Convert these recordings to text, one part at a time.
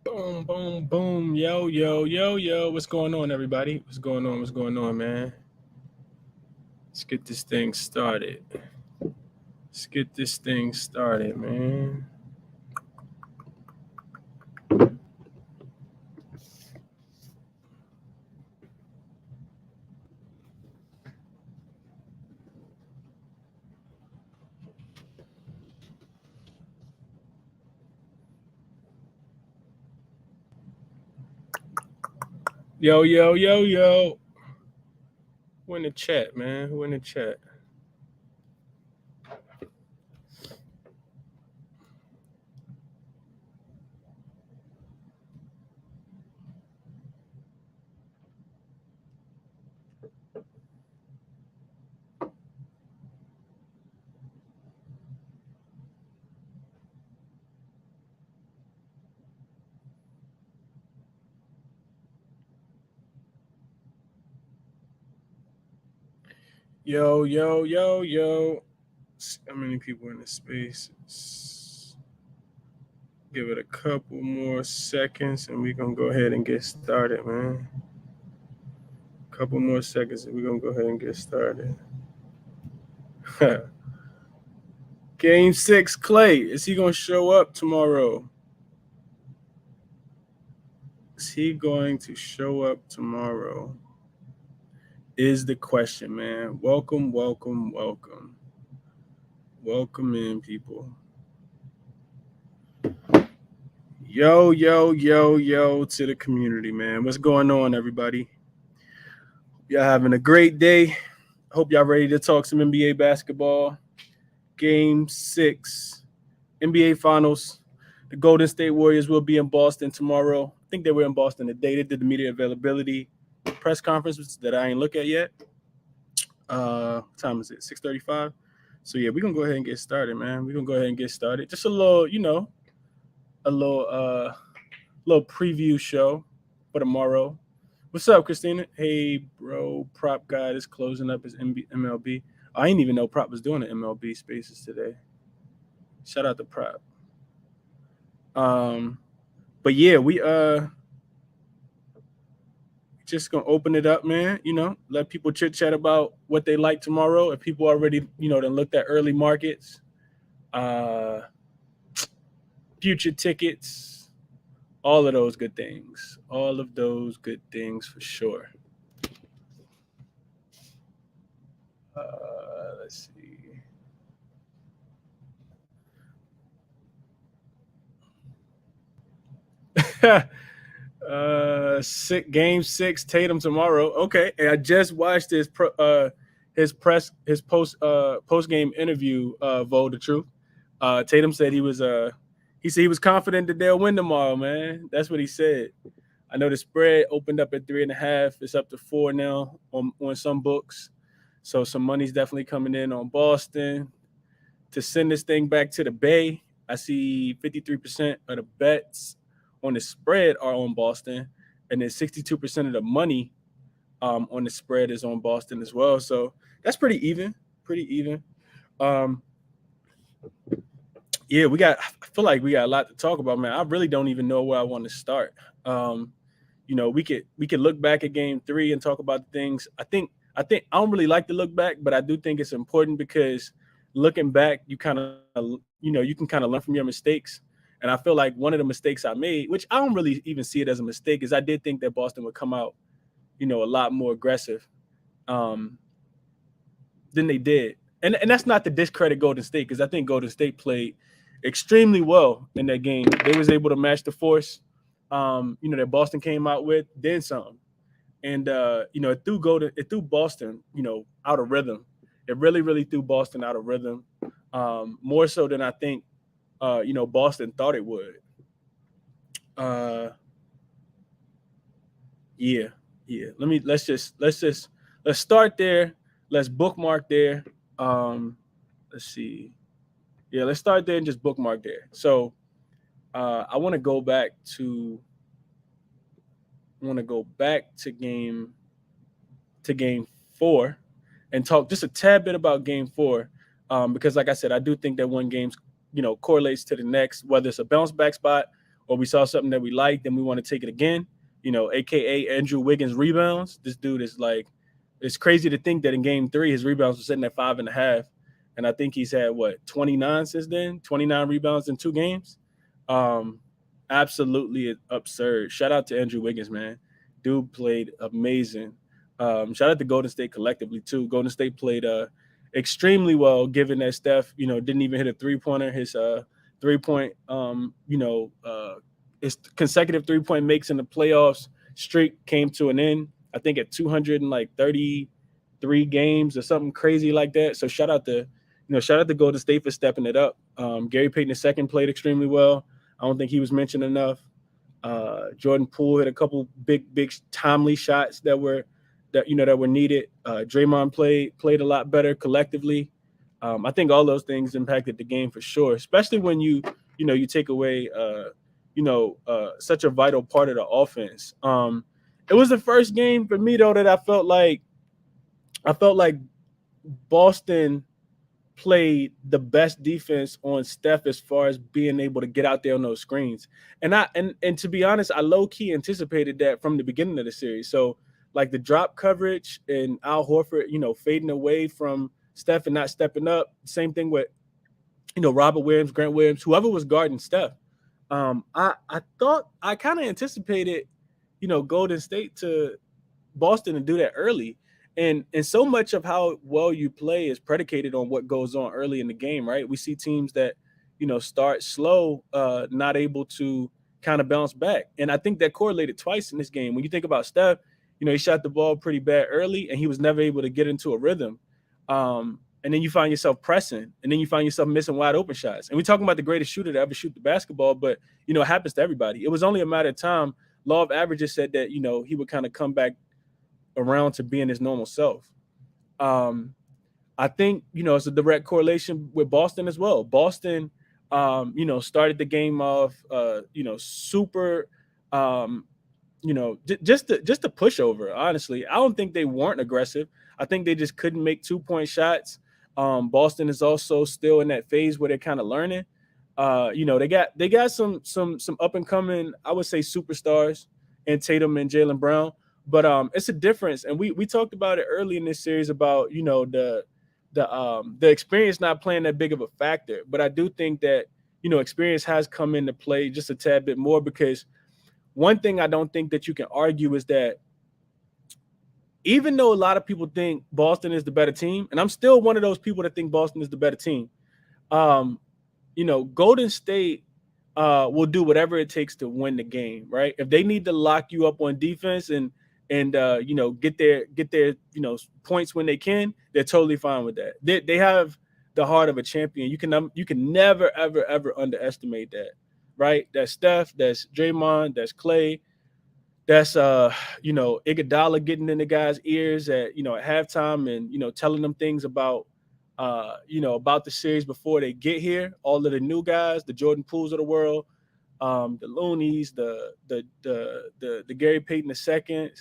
Boom, boom, boom. Yo, yo, yo, yo. What's going on, everybody? What's going on? What's going on, man? Let's get this thing started. Let's get this thing started, man. Yo, yo, yo, yo. Who in the chat, man? Who in the chat? Yo, yo, yo, yo. How many people in the space? Give it a couple more seconds and we're going to go ahead and get started, man. Couple more seconds and we're going to go ahead and get started. Game 6, Clay. Is he going to show up tomorrow? Is he going to show up tomorrow? Is the question, man. Welcome, welcome, welcome. Welcome in, people. Yo, yo, yo, yo to the community, man. What's going on, everybody? Y'all having a great day. Hope y'all ready to talk some NBA basketball. Game 6, NBA Finals. The Golden State Warriors will be in Boston tomorrow. I think they were in Boston today. They did the media availability press conference that I ain't look at yet. What time is it? 6:35. So yeah, we're gonna go ahead and get started, man. We're gonna go ahead and get started. Just a little, a little preview show for tomorrow. What's up, Christina? Hey, bro, Prop guy is closing up his MLB. I didn't even know Prop was doing the MLB spaces today. Shout out to Prop. But yeah, we just gonna open it up, man. Let people chit chat about what they like tomorrow. If people already, then looked at early markets, future tickets, all of those good things. All of those good things for sure. Let's see. Game 6, Tatum tomorrow. Okay, and I just watched his post game interview. Vote the truth. Tatum said he said he was confident that they'll win tomorrow. Man, that's what he said. I know the spread opened up at 3.5. It's up to 4 now on some books. So some money's definitely coming in on Boston to send this thing back to the Bay. I see 53% of the bets on the spread are on Boston, and then 62% of the money on the spread is on Boston as well. So that's pretty even. Pretty even. Yeah, I feel like we got a lot to talk about, man. I really don't even know where I want to start. We could look back at game 3 and talk about things. I think I don't really like to look back, but I do think it's important because looking back, you kind of you can kind of learn from your mistakes. And I feel like one of the mistakes I made, which I don't really even see it as a mistake, is I did think that Boston would come out, a lot more aggressive than they did. And that's not to discredit Golden State, because I think Golden State played extremely well in that game. They was able to match the force, that Boston came out with, then some. And it threw Boston, out of rhythm. It really, really threw Boston out of rhythm, more so than I think, Boston thought it would. Yeah. Let's start there. Let's bookmark there. Let's see. Yeah, let's start there and just bookmark there. So I want to go back to game 4 and talk just a tad bit about game 4, because like I said, I do think that one game correlates to the next, whether it's a bounce back spot or we saw something that we liked, then we want to take it again. AKA Andrew Wiggins rebounds. This dude is like, it's crazy to think that in game 3, his rebounds were sitting at 5.5. And I think he's had 29 since then, 29 rebounds in 2 games. Um, Absolutely absurd. Shout out to Andrew Wiggins, man. Dude played amazing. Shout out to Golden State collectively too. Golden State played extremely well, given that Steph, didn't even hit a 3-pointer. His 3-point, his consecutive 3-point makes in the playoffs streak came to an end. I think at 233 games or something crazy like that. So shout out to Golden State for stepping it up. Gary Payton II played extremely well. I don't think he was mentioned enough. Jordan Poole hit a couple big timely shots that were needed. Draymond played a lot better collectively. I think all those things impacted the game for sure, especially when you take away such a vital part of the offense. It was the first game for me though that I felt like Boston played the best defense on Steph as far as being able to get out there on those screens. And to be honest, I low key anticipated that from the beginning of the series. So like the drop coverage and Al Horford, fading away from Steph and not stepping up. Same thing with Robert Williams, Grant Williams, whoever was guarding Steph. I thought I kind of anticipated Golden State to Boston to do that early. And so much of how well you play is predicated on what goes on early in the game, right? We see teams that, start slow, not able to kind of bounce back. And I think that correlated twice in this game. When you think about Steph, he shot the ball pretty bad early and he was never able to get into a rhythm. And then you find yourself pressing, and then you find yourself missing wide open shots. And we're talking about the greatest shooter to ever shoot the basketball, but, it happens to everybody. It was only a matter of time. Law of averages said that, he would kind of come back around to being his normal self. I think, it's a direct correlation with Boston as well. Boston, started the game off, super, just a pushover, honestly. I don't think they weren't aggressive. I think they just couldn't make 2-point shots. Boston is also still in that phase where they're kind of learning. They got some up and coming, I would say, superstars in Tatum and Jaylen Brown. But it's a difference, and we talked about it early in this series about the experience not playing that big of a factor. But I do think that experience has come into play just a tad bit more, because one thing I don't think that you can argue is that even though a lot of people think Boston is the better team, and I'm still one of those people that think Boston is the better team, Golden State will do whatever it takes to win the game, right? If they need to lock you up on defense and get their points when they can, they're totally fine with that. They have the heart of a champion. You can never ever underestimate that, right? That's Steph, that's Draymond, that's Clay, that's Iguodala getting in the guys' ears at halftime and telling them things about about the series before they get here. All of the new guys, the Jordan Pooles of the world, the Loonies, the Gary Payton II.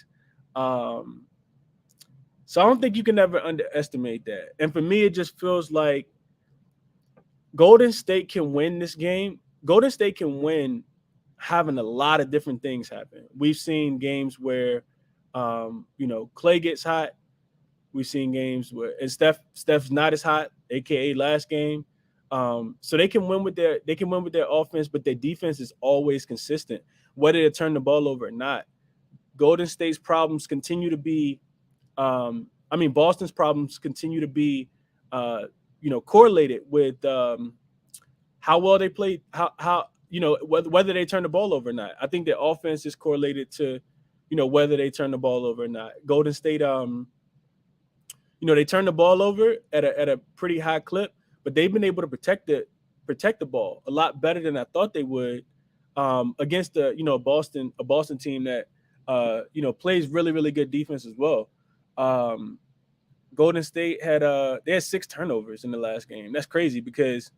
So I don't think you can ever underestimate that. And for me, it just feels like Golden State can win this game. Golden State can win having a lot of different things happen. We've seen games where, Clay gets hot. We've seen games where and Steph's not as hot, aka last game. So they can win with their offense, but their defense is always consistent, whether they turn the ball over or not. Golden State's problems continue to be, Boston's problems continue to be, correlated with how well they play, how whether they turn the ball over or not. I think their offense is correlated to, whether they turn the ball over or not. Golden State, they turn the ball over at a pretty high clip, but they've been able to protect the ball a lot better than I thought they would against a Boston team that plays really, really good defense as well. Golden State had 6 turnovers in the last game. That's crazy because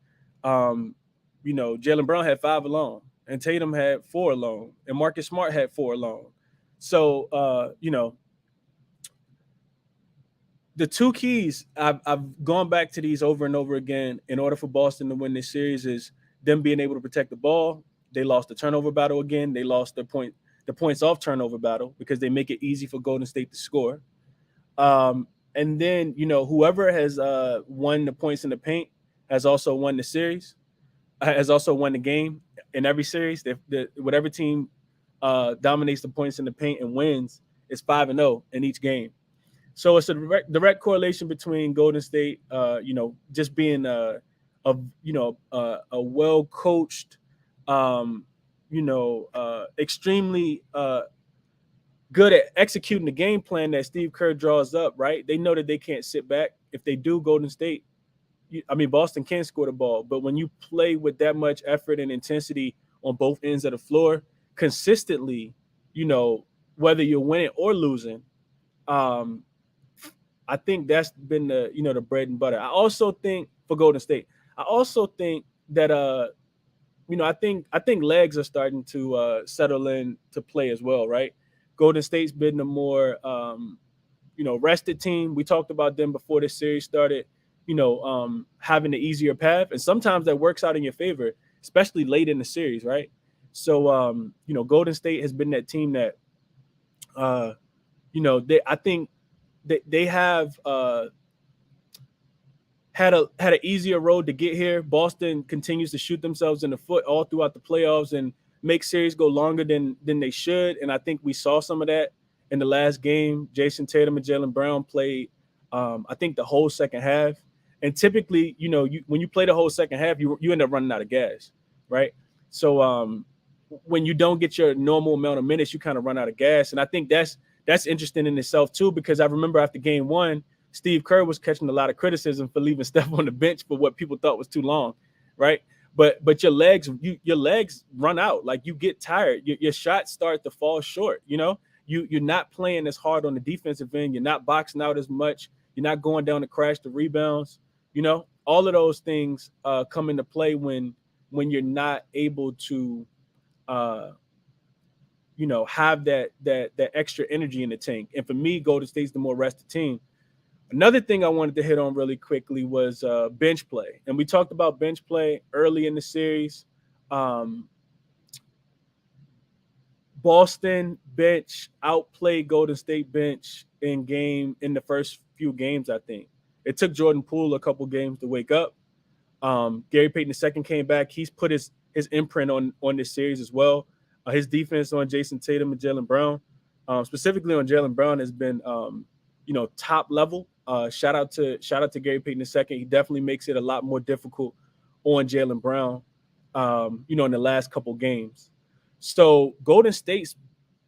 Jaylen Brown had 5 alone, and Tatum had 4 alone, and Marcus Smart had 4 alone. So the two keys, I've gone back to these over and over again in order for Boston to win this series, is them being able to protect the ball They lost the turnover battle again. They lost the points off turnover battle because they make it easy for Golden State to score. And then whoever has won the points in the paint has also won the series, has also won the game in every series. Whatever team dominates the points in the paint and wins is 5-0 in each game. So it's a direct correlation between Golden State, just being a well coached, extremely good at executing the game plan that Steve Kerr draws up. Right? They know that they can't sit back. If they do, Golden State, Boston can score the ball, but when you play with that much effort and intensity on both ends of the floor consistently, whether you're winning or losing, I think that's been the bread and butter. I also think for Golden State, I also think that I think legs are starting to settle in to play as well, right? Golden State's been the more rested team. We talked about them before this series started, having the easier path, and sometimes that works out in your favor, especially late in the series, right? So Golden State has been that team that I think they have had an easier road to get here. Boston continues to shoot themselves in the foot all throughout the playoffs and make series go longer than they should. And I think we saw some of that in the last game. Jason Tatum and Jaylen Brown played, I think, the whole second half. And typically, when you play the whole second half, you end up running out of gas, right? So when you don't get your normal amount of minutes, you kind of run out of gas. And I think that's interesting in itself too, because I remember after game one, Steve Kerr was catching a lot of criticism for leaving Steph on the bench for what people thought was too long, right? But your legs run out. Like, you get tired. Your shots start to fall short. You're not playing as hard on the defensive end. You're not boxing out as much. You're not going down to crash the rebounds. All of those things come into play when you're not able to have that extra energy in the tank. And for me, Golden State's the more rested team. Another thing I wanted to hit on really quickly was bench play. And we talked about bench play early in the series. Boston bench outplayed Golden State bench in the first few games, I think. It took Jordan Poole a couple games to wake up. Gary Payton II came back. He's put his imprint on this series as well. His defense on Jason Tatum and Jaylen Brown, specifically on Jaylen Brown, has been top level. Shout out to Gary Payton II. He definitely makes it a lot more difficult on Jaylen Brown, in the last couple games. So Golden State's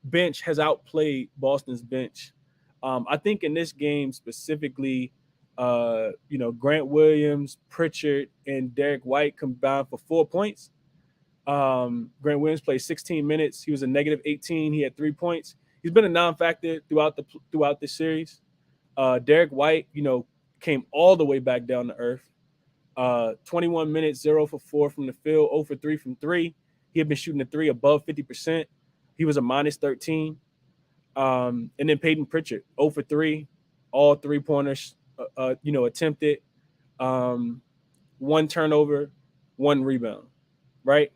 bench has outplayed Boston's bench. I think in this game specifically, Grant Williams, Pritchard, and Derek White combined for 4 points. Grant Williams played 16 minutes. He was a negative 18. He had 3 points. He's been a non-factor throughout the series. Derek White, came all the way back down to earth. 21 minutes, 0 for 4 from the field, 0 for 3 from 3. He had been shooting the 3 above 50%. He was a minus 13. And then Peyton Pritchard, 0 for 3, all 3-pointers, attempted. 1 turnover, 1 rebound, right?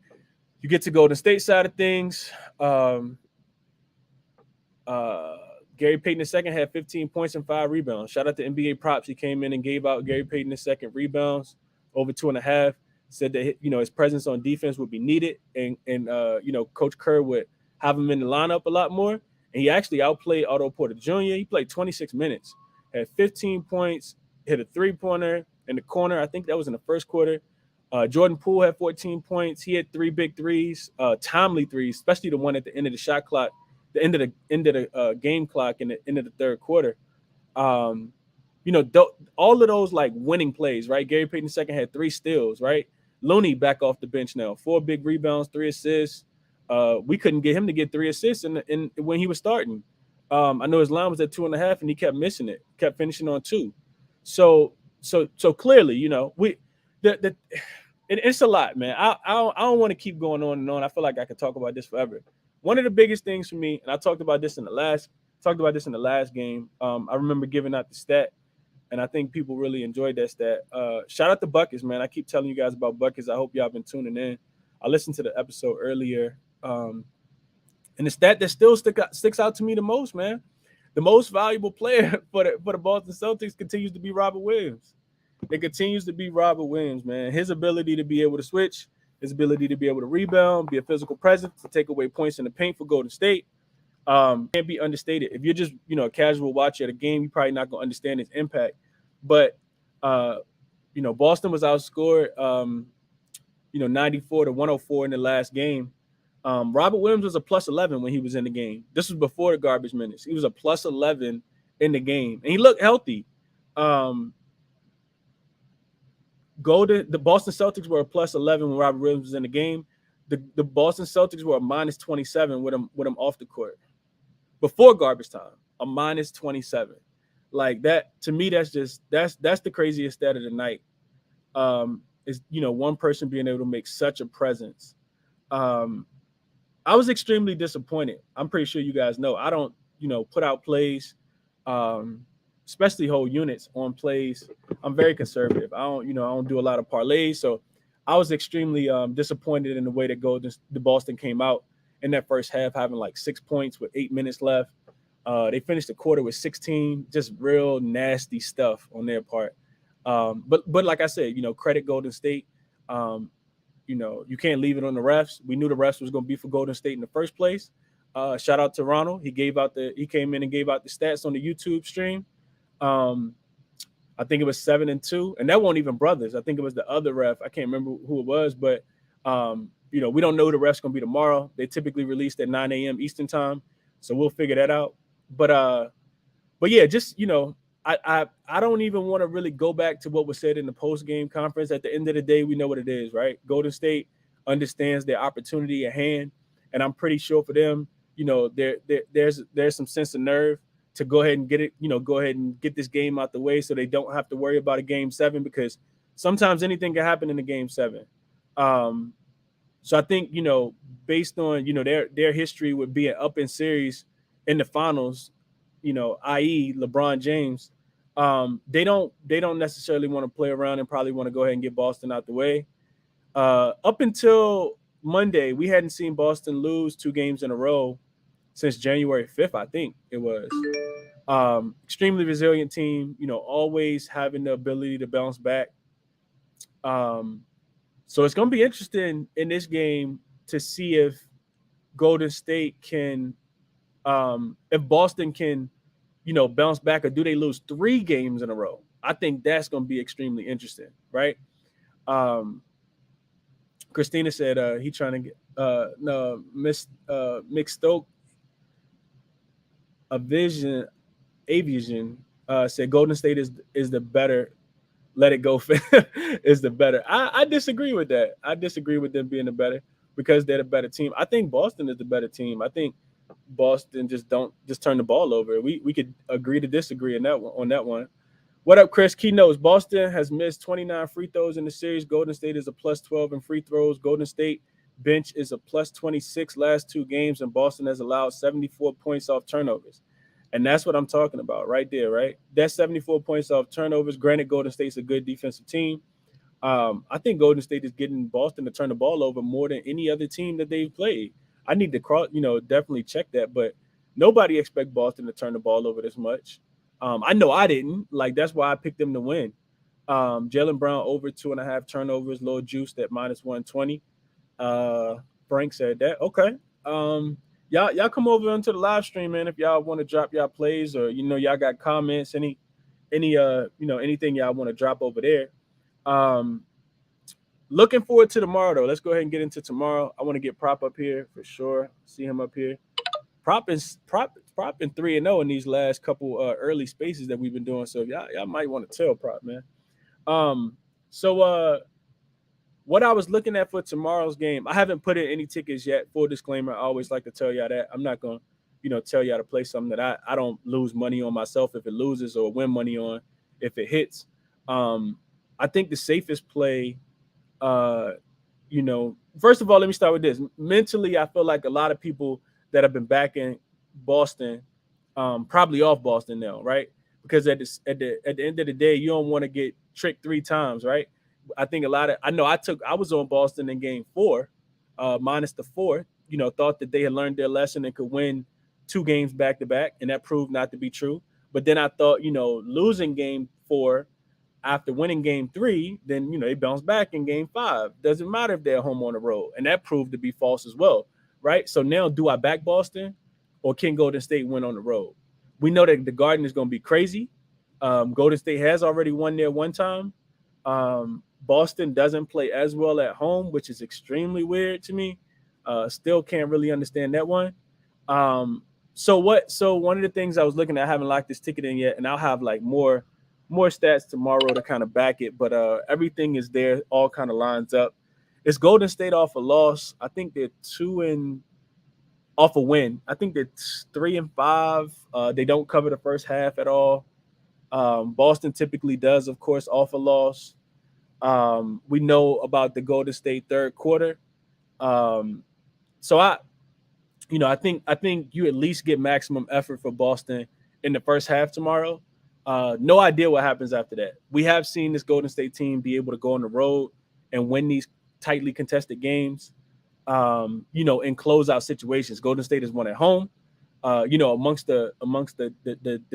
You get to Golden State side of things. Gary Payton II had 15 points and 5 rebounds. Shout out to NBA Props. He came in and gave out Gary Payton II rebounds over 2.5. Said that his presence on defense would be needed, and Coach Kerr would have him in the lineup a lot more. And he actually outplayed Otto Porter Jr. He played 26 minutes, had 15 points, hit a 3-pointer in the corner. I think that was in the first quarter. Jordan Poole had 14 points. He had 3 big threes, timely threes, especially the one at the end of the shot clock, the end of the game clock, in the end of the third quarter. All of those like winning plays, right? Gary Payton II had 3 steals, right? Looney back off the bench now, 4 big rebounds, 3 assists. We couldn't get him to get 3 assists in when he was starting. I know his line was at 2.5, and he kept missing it, kept finishing on 2. So clearly, it's a lot, man. I don't want to keep going on and on. I feel like I could talk about this forever. One of the biggest things for me, and I talked about this in the last game. I remember giving out the stat, and I think people really enjoyed that stat. Shout out to Buckets, man. I keep telling you guys about Buckets. I hope y'all been tuning in. I listened to the episode earlier, and the stat that still sticks out to me the most, man. The most valuable player for the Boston Celtics continues to be Robert Williams. It continues to be Robert Williams, man. His ability to be able to switch, his ability to be able to rebound, be a physical presence, to take away points in the paint for Golden State, can't be understated. If you're just a casual watcher of the game, you're probably not gonna understand its impact. But Boston was outscored 94 to 104 in the last game. Robert Williams was a plus 11 when he was in the game. This was before the garbage minutes. He was a plus 11 in the game, and he looked healthy. The Boston Celtics were a plus 11 when Robert Williams was in the game. The Boston Celtics were a minus 27 with him off the court before garbage time. A minus 27, like that. To me, that's the craziest stat of the night. Is one person being able to make such a presence. I was extremely disappointed. I'm pretty sure you guys know I don't put out plays, especially whole units on plays. I'm very conservative. I don't do a lot of parlays. So I was extremely disappointed in the way that the Boston came out in that first half, having like 6 points with 8 minutes left. They finished the quarter with 16, just real nasty stuff on their part. But like I said, credit Golden State. You can't leave it on the refs. We knew the refs was going to be for Golden State in the first place. Shout out to Ronald. He came in and gave out the stats on the YouTube stream. I think it was 7-2, and that wasn't even brothers. I think it was the other ref. I can't remember who it was, but we don't know who the ref's going to be tomorrow. They typically released at 9 a.m. Eastern time, so we'll figure that out. But yeah, just I don't even want to really go back to what was said in the post-game conference. At the end of the day, we know what it is, right? Golden State understands their opportunity at hand, and I'm pretty sure for them, there's some sense of nerve to go ahead and get it, go ahead and get this game out the way so they don't have to worry about a game 7, because sometimes anything can happen in a game 7. So I think, based on, their history with being up in series in the finals, i.e. LeBron James, they don't necessarily want to play around and probably want to go ahead and get Boston out the way. Up until Monday, we hadn't seen Boston lose 2 games in a row since January 5th, I think it was. Extremely resilient team, always having the ability to bounce back. So it's going to be interesting in this game to see if Golden State can, if Boston can, bounce back, or do they lose 3 games in a row? I think that's going to be extremely interesting, right? Christina said he trying to get Mick Stoke Aviation said Golden State is the better. Let it go is the better. I disagree with that. I disagree with them being the better, because they're the better team. I think Boston is the better team. I think Boston just turn the ball over. We could agree to disagree on that one. What up, Chris? Key notes: Boston has missed 29 free throws in the series. Golden State is a plus 12 in free throws. Golden State bench is a plus 26 last 2 games, and Boston has allowed 74 points off turnovers. And that's what I'm talking about right there, right? That's 74 points off turnovers. Granted, Golden State's a good defensive team. I think Golden State is getting Boston to turn the ball over more than any other team that they've played. I need to definitely check that, but nobody expect Boston to turn the ball over this much. I know I didn't. Like, that's why I picked them to win. Jaylen Brown over 2.5 turnovers, low juiced at minus 120. Frank said that. Okay. Y'all come over onto the live stream, man, if y'all want to drop y'all plays, or y'all got comments, anything y'all want to drop over there. Looking forward to tomorrow, though. Let's go ahead and get into tomorrow. I want to get Prop up here for sure. See him up here. Prop in 3-0 in these last couple early spaces that we've been doing. So y'all might want to tell Prop, man. What I was looking at for tomorrow's game, I haven't put in any tickets yet. Full disclaimer, I always like to tell y'all that. I'm not going to, tell y'all to play something that I don't lose money on myself if it loses, or win money on if it hits. I think the safest play, first of all, let me start with this. Mentally, I feel like a lot of people that have been backing Boston, probably off Boston now, right? Because at the end of the day, you don't want to get tricked 3 times, right? I think I was on Boston in game 4, minus the 4. Thought that they had learned their lesson and could win 2 games back to back, and that proved not to be true. But then I thought, losing game 4 after winning game 3, then they bounce back in game 5. Doesn't matter if they're home on the road, and that proved to be false as well, right? So now, do I back Boston, or can Golden State win on the road? We know that the Garden is going to be crazy. Golden State has already won there one time. Boston doesn't play as well at home, which is extremely weird to me. Still can't really understand that one. So one of the things I was looking at, I haven't locked this ticket in yet, and I'll have like more stats tomorrow to kind of back it, but everything is there, all kind of lines up. It's Golden State off a loss. I think they're 2 off a win. I think they're 3-5. They don't cover the first half at all. Boston typically does, of course, off a loss. We know about the Golden State third quarter. So I think you at least get maximum effort for Boston in the first half tomorrow. No idea what happens after that. We have seen this Golden State team be able to go on the road and win these tightly contested games, in closeout situations. Golden State has won at home, amongst the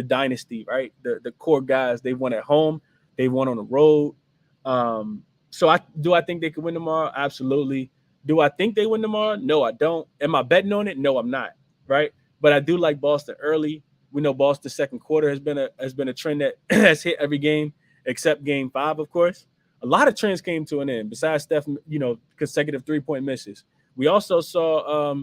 dynasty, right? The core guys, they won at home, they won on the road. So I think they could win tomorrow? Absolutely. Do I think they win tomorrow? No, I don't. Am I betting on it? No, I'm not. Right. But I do like Boston early. We know Boston's second quarter has been a trend that has hit every game except game 5, of course. A lot of trends came to an end besides Steph, consecutive 3-point misses. We also saw,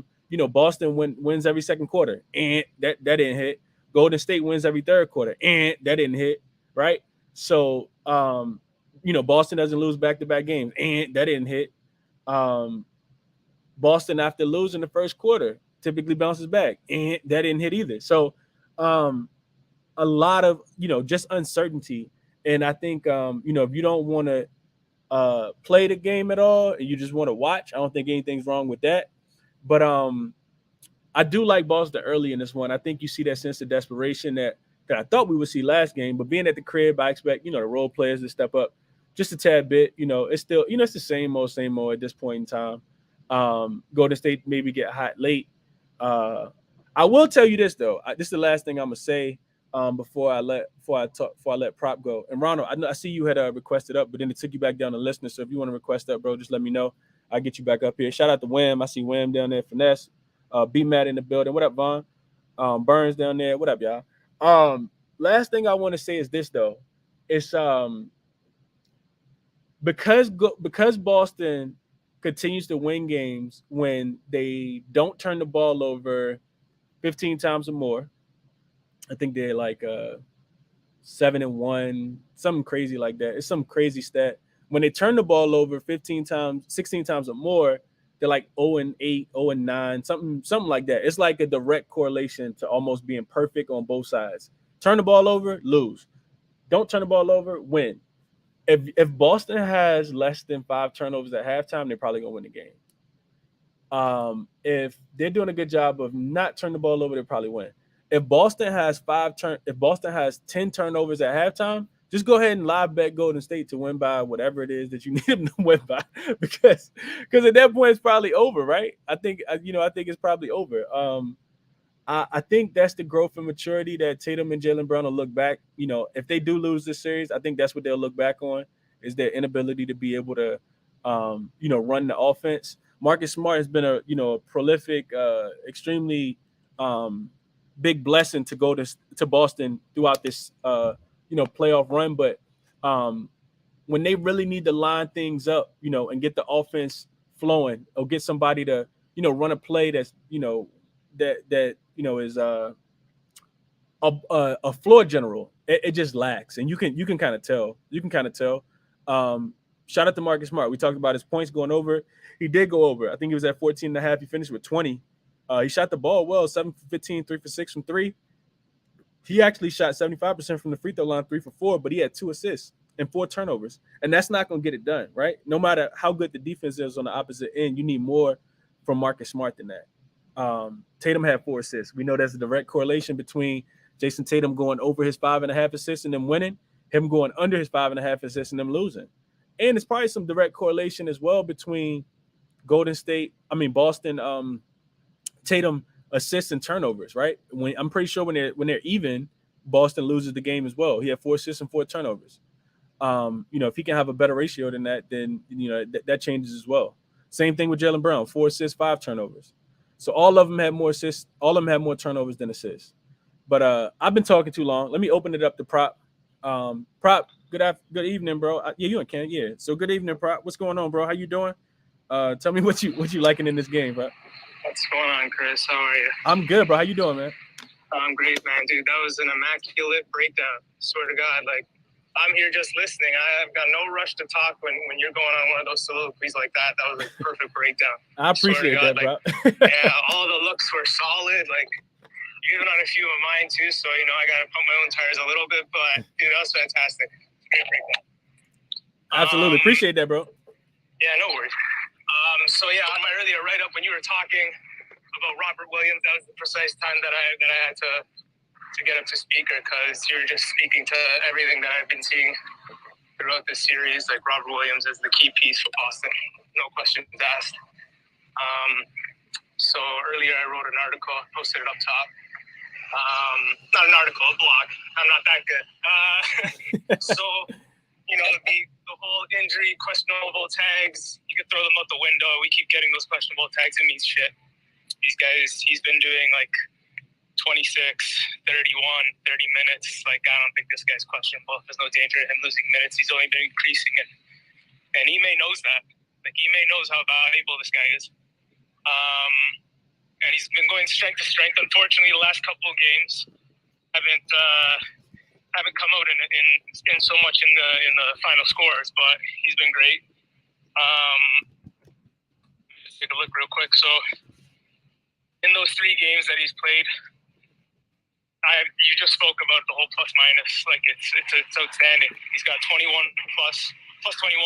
Boston wins every second quarter, and that didn't hit. Golden State wins every third quarter, and that didn't hit. Right. So, Boston doesn't lose back-to-back games, and that didn't hit. Boston, after losing the first quarter, typically bounces back, and that didn't hit either. So, a lot of just uncertainty, and I think if you don't want to play the game at all and you just want to watch, I don't think anything's wrong with that. But I do like Boston early in this one. I think you see that sense of desperation that I thought we would see last game, but being at the crib, I expect the role players to step up just a tad bit. It's still it's the same old at this point in time. Golden State maybe get hot late. I will tell you this though. This is the last thing I'm gonna say before I let Prop go. And Ronald, I see you had requested up, but then it took you back down to listener. So if you want to request up, bro, just let me know. I'll get you back up here. Shout out to Wham. I see Wham down there. Finesse. B Matt in the building. What up, Vaughn? Burns down there. What up, y'all? Last thing I want to say is this though. It's because Boston continues to win games when they don't turn the ball over 15 times or more. I think they're like 7-1, something crazy like that. It's some crazy stat. When they turn the ball over 15 times, 16 times or more, they're like 0-8, 0-9, something like that. It's like a direct correlation to almost being perfect on both sides. Turn the ball over, lose. Don't turn the ball over, win. If Boston has less than 5 turnovers at halftime, they're probably gonna win the game. If they're doing a good job of not turning the ball over, they probably win. If Boston has 10 turnovers at halftime, just go ahead and live bet Golden State to win by whatever it is that you need them to win by, because at that point it's probably over, right? I think it's probably over. I think that's the growth and maturity that Tatum and Jaylen Brown will look back. If they do lose this series, I think that's what they'll look back on, is their inability to be able to, run the offense. Marcus Smart has been a prolific, extremely big blessing to go to Boston throughout this, playoff run. But when they really need to line things up, and get the offense flowing, or get somebody to, run a play that's, that is a floor general, it just lacks, and you can kind of tell. Shout out to Marcus Smart. We talked about his points going over. He did go over. I think he was at 14.5. He finished with 20. He shot the ball well, 7 for 15, 3 for 6 from 3. He actually shot 75% from the free throw line, 3 for 4, but he had 2 assists and 4 turnovers, and that's not going to get it done, right? No matter how good the defense is on the opposite end, you need more from Marcus Smart than that. Tatum had 4 assists. We know there's a direct correlation between Jason Tatum going over his 5.5 assists and them winning, him going under his 5.5 assists and them losing. And it's probably some direct correlation as well between Boston, Tatum assists and turnovers, right? I'm pretty sure when they're even, Boston loses the game as well. He had 4 assists and 4 turnovers. If he can have a better ratio than that, then that changes as well. Same thing with Jaylen Brown, 4 assists, 5 turnovers. So all of them had more assists. All of them had more turnovers than assists. But I've been talking too long. Let me open it up to Prop. Prop, good evening, bro. Yeah, you and Ken. Yeah. So good evening, Prop. What's going on, bro? How you doing? Tell me what you liking in this game, bro. What's going on, Chris? How are you? I'm good, bro. How you doing, man? I'm great, man, dude. That was an immaculate breakdown. Swear to God, like I'm here just listening. I've got no rush to talk when you're going on one of those soliloquies like that. That was a perfect breakdown. I appreciate that, bro. Yeah, all the looks were solid. Like even on a few of mine too. So I got to pump my own tires a little bit, but dude, that was fantastic. Great breakdown. Absolutely appreciate that, bro. Yeah, no worries. So yeah, on my earlier write-up when you were talking about Robert Williams, that was the precise time that I had to get up to speaker, because you're just speaking to everything that I've been seeing throughout this series. Like Robert Williams is the key piece for Boston, no questions asked. So earlier I wrote an article, posted it up top. Not an article, a blog. I'm not that good. So the whole injury, questionable tags, you could throw them out the window. We keep getting those questionable tags. It means shit. These guys, he's been doing like 26, 31, 30 minutes. Like, I don't think this guy's questionable. There's no danger of him losing minutes. He's only been increasing it. And Ime knows that. Like, Ime knows how valuable this guy is. And he's been going strength to strength. Unfortunately, the last couple of games haven't come out in so much in the final scores, but he's been great. Let's take a look real quick. So in those 3 games that he's played, you just spoke about the whole plus minus. Like it's outstanding. He's got 21 plus 21,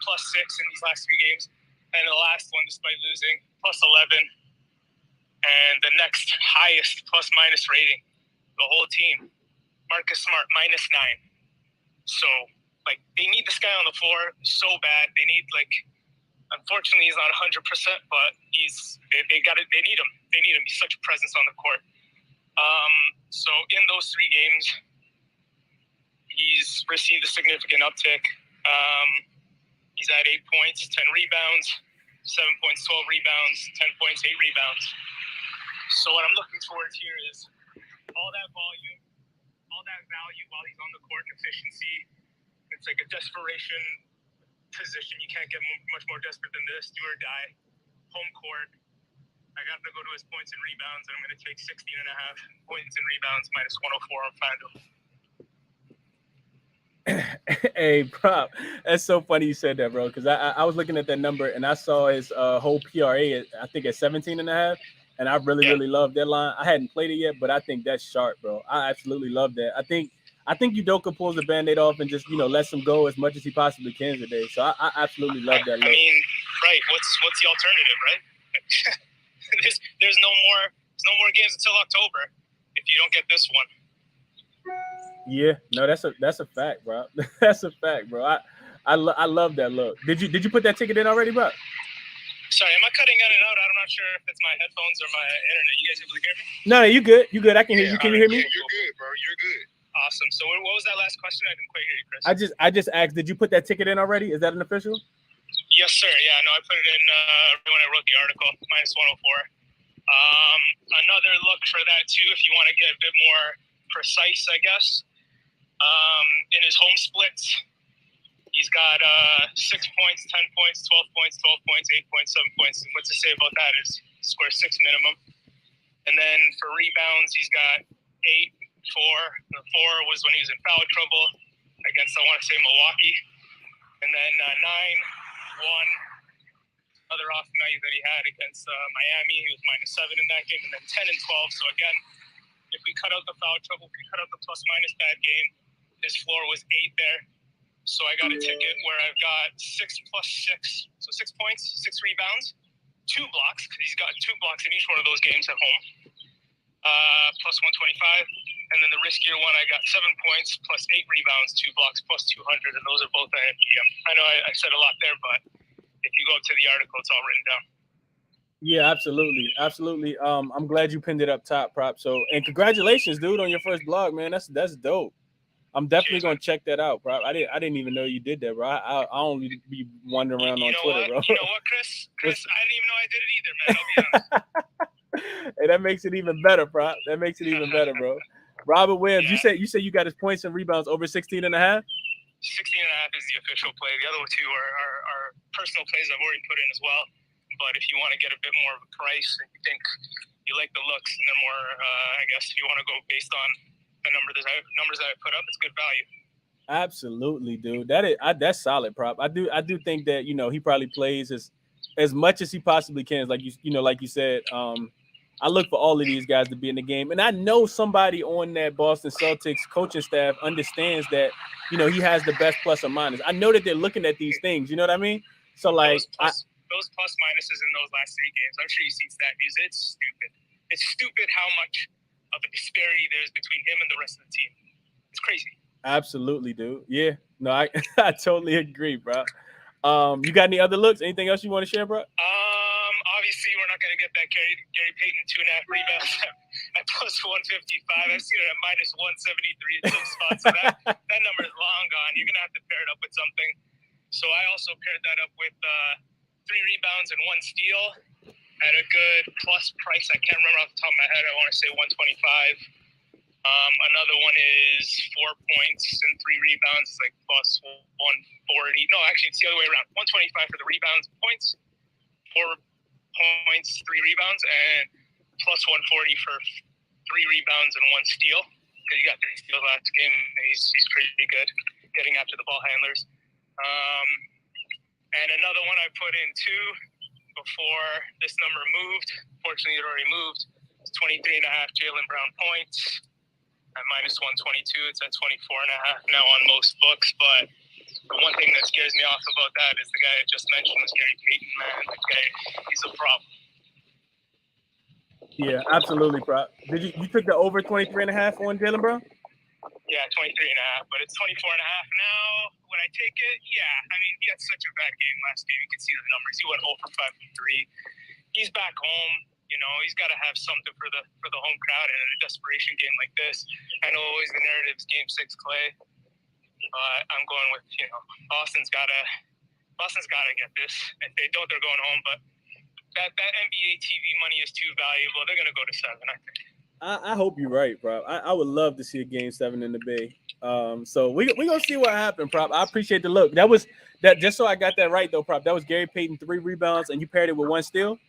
plus 6 in these last 3 games, and the last one, despite losing, plus 11, and the next highest plus minus rating, the whole team, Marcus Smart minus 9. So like they need this guy on the floor so bad. They need unfortunately he's not 100%, but they need him. They need him. He's such a presence on the court. So in those 3 games, he's received a significant uptick. He's at 8 points, 10 rebounds, 7 points, 12 rebounds, 10 points, 8 rebounds. So what I'm looking towards here is all that volume, all that value while he's on the court, and efficiency. It's like a desperation position. You can't get much more desperate than this. Do or die. Home court. I got to go to his points and rebounds, and I'm going to take 16.5 points and rebounds minus 104 on FanDuel. Hey, Prop, that's so funny you said that, bro, because I was looking at that number and I saw his whole PRA, I think at 17.5, and I really love that line. I hadn't played it yet, but I think that's sharp, bro. I absolutely love that. I think Udoka pulls the Band-Aid off and just lets him go as much as he possibly can today. So I absolutely love that look. I mean, right? What's the alternative, right? there's no more games until October if you don't get this one. Yeah, no, that's a fact, bro. That's a fact, bro. I love that look. Did you put that ticket in already, bro? Sorry, am I cutting in and out? I'm not sure if it's my headphones or my internet. You guys able to hear me? No, you good. You good. I can hear you. Can you hear me? Yeah, you're good, bro. You're good. Awesome. So what was that last question? I didn't quite hear you, Chris. I just asked, did you put that ticket in already? Is that an official? Yes, sir. Yeah, no, I put it in when I wrote the article, minus 104. Another look for that too, if you want to get a bit more precise, I guess. In his home splits, he's got 6 points, 10 points, 12 points, 12 points, 8 points, 7 points. And what to say about that is he scores 6 minimum. And then for rebounds, he's got 8, 4. The 4 was when he was in foul trouble against, I want to say, Milwaukee. And then 9, 1. Other off night that he had against Miami, he was minus 7 in that game. And then 10 and 12. So again, if we cut out the foul trouble, if we cut out the plus minus bad game, his floor was 8 there. So I got a ticket where I've got 6 plus 6. So 6 points, 6 rebounds, 2 blocks, because he's got 2 blocks in each one of those games at home. Plus 125. And then the riskier one, I got 7 points, plus 8 rebounds, 2 blocks, plus 200. And those are both at MGM. I know I said a lot there, but if you go to the article, it's all written down. Yeah, absolutely, absolutely. I'm glad you pinned it up top, Prop. So, and congratulations, dude, on your first blog, man. That's dope. I'm definitely Cheers, gonna man. check that out, bro. I didn't even know you did that, bro. I only be wandering around on Twitter, bro. You know what, Chris? I didn't even know I did it either, man. I'll be honest. Hey, that makes it even better, bro. That makes it even better, bro. Robert Williams, Yeah. you said you got his points and rebounds over 16 and a half? 16 and a half is the official play. The other two are personal plays I've already put in as well. But if you want to get a bit more of a price and you think you like the looks and they're more, I guess, if you want to go based on the numbers that I put up, it's good value. Absolutely, dude. That's solid, Prop. I do think that he probably plays as much as he possibly can. Like like you said. I look for all of these guys to be in the game, and I know somebody on that Boston Celtics coaching staff understands that he has the best plus or minus. I know that they're looking at these things. You know what I mean? So like those plus minuses in those last three games, I'm sure you've seen stat news. It's stupid. It's stupid how much of a disparity there is between him and the rest of the team. It's crazy. Absolutely, dude. Yeah, no, I I totally agree, bro. You got any other looks? Anything else you want to share, bro? Obviously, we're not going to get that Gary Payton 2.5 rebounds at plus 155. I've seen it at minus 173 in some spots. So that number is long gone. You're going to have to pair it up with something. So I also paired that up with 3 rebounds and 1 steal at a good plus price. I can't remember off the top of my head. I want to say 125. Another one is 4 points and 3 rebounds. It's like plus 140. No, actually, it's the other way around. 125 for the rebounds and points. 4 points, 3 rebounds, and plus 140 for 3 rebounds and 1 steal. Because you got 3 steals last game. He's pretty good getting after the ball handlers. And another one I put in too before this number moved. Fortunately, it already moved. It's 23.5 Jaylen Brown points at minus 122. It's at 24.5 now on most books. But the one thing that scares me off about that is the guy I just mentioned was Gary Payton, man. The guy, he's a problem. Yeah, absolutely, bro. You took the over 23.5 on Jaylen Brown? Yeah, 23.5, but it's 24.5 now. When I take it, yeah. I mean, he had such a bad game last game. You can see the numbers. He went 0 for 5 from 3. He's back home. He's got to have something for the home crowd in a desperation game like this. I know always the narrative is Game 6 Clay, but I'm going with Boston's got to get this. If they don't, they're going home. But that NBA TV money is too valuable. They're going to go to 7, I think. I hope you're right, bro. I would love to see a Game 7 in the Bay. So we gonna see what happened, prop. I appreciate the look. That was that. Just so I got that right, though, prop. That was Gary Payton 3 rebounds, and you paired it with 1 steal.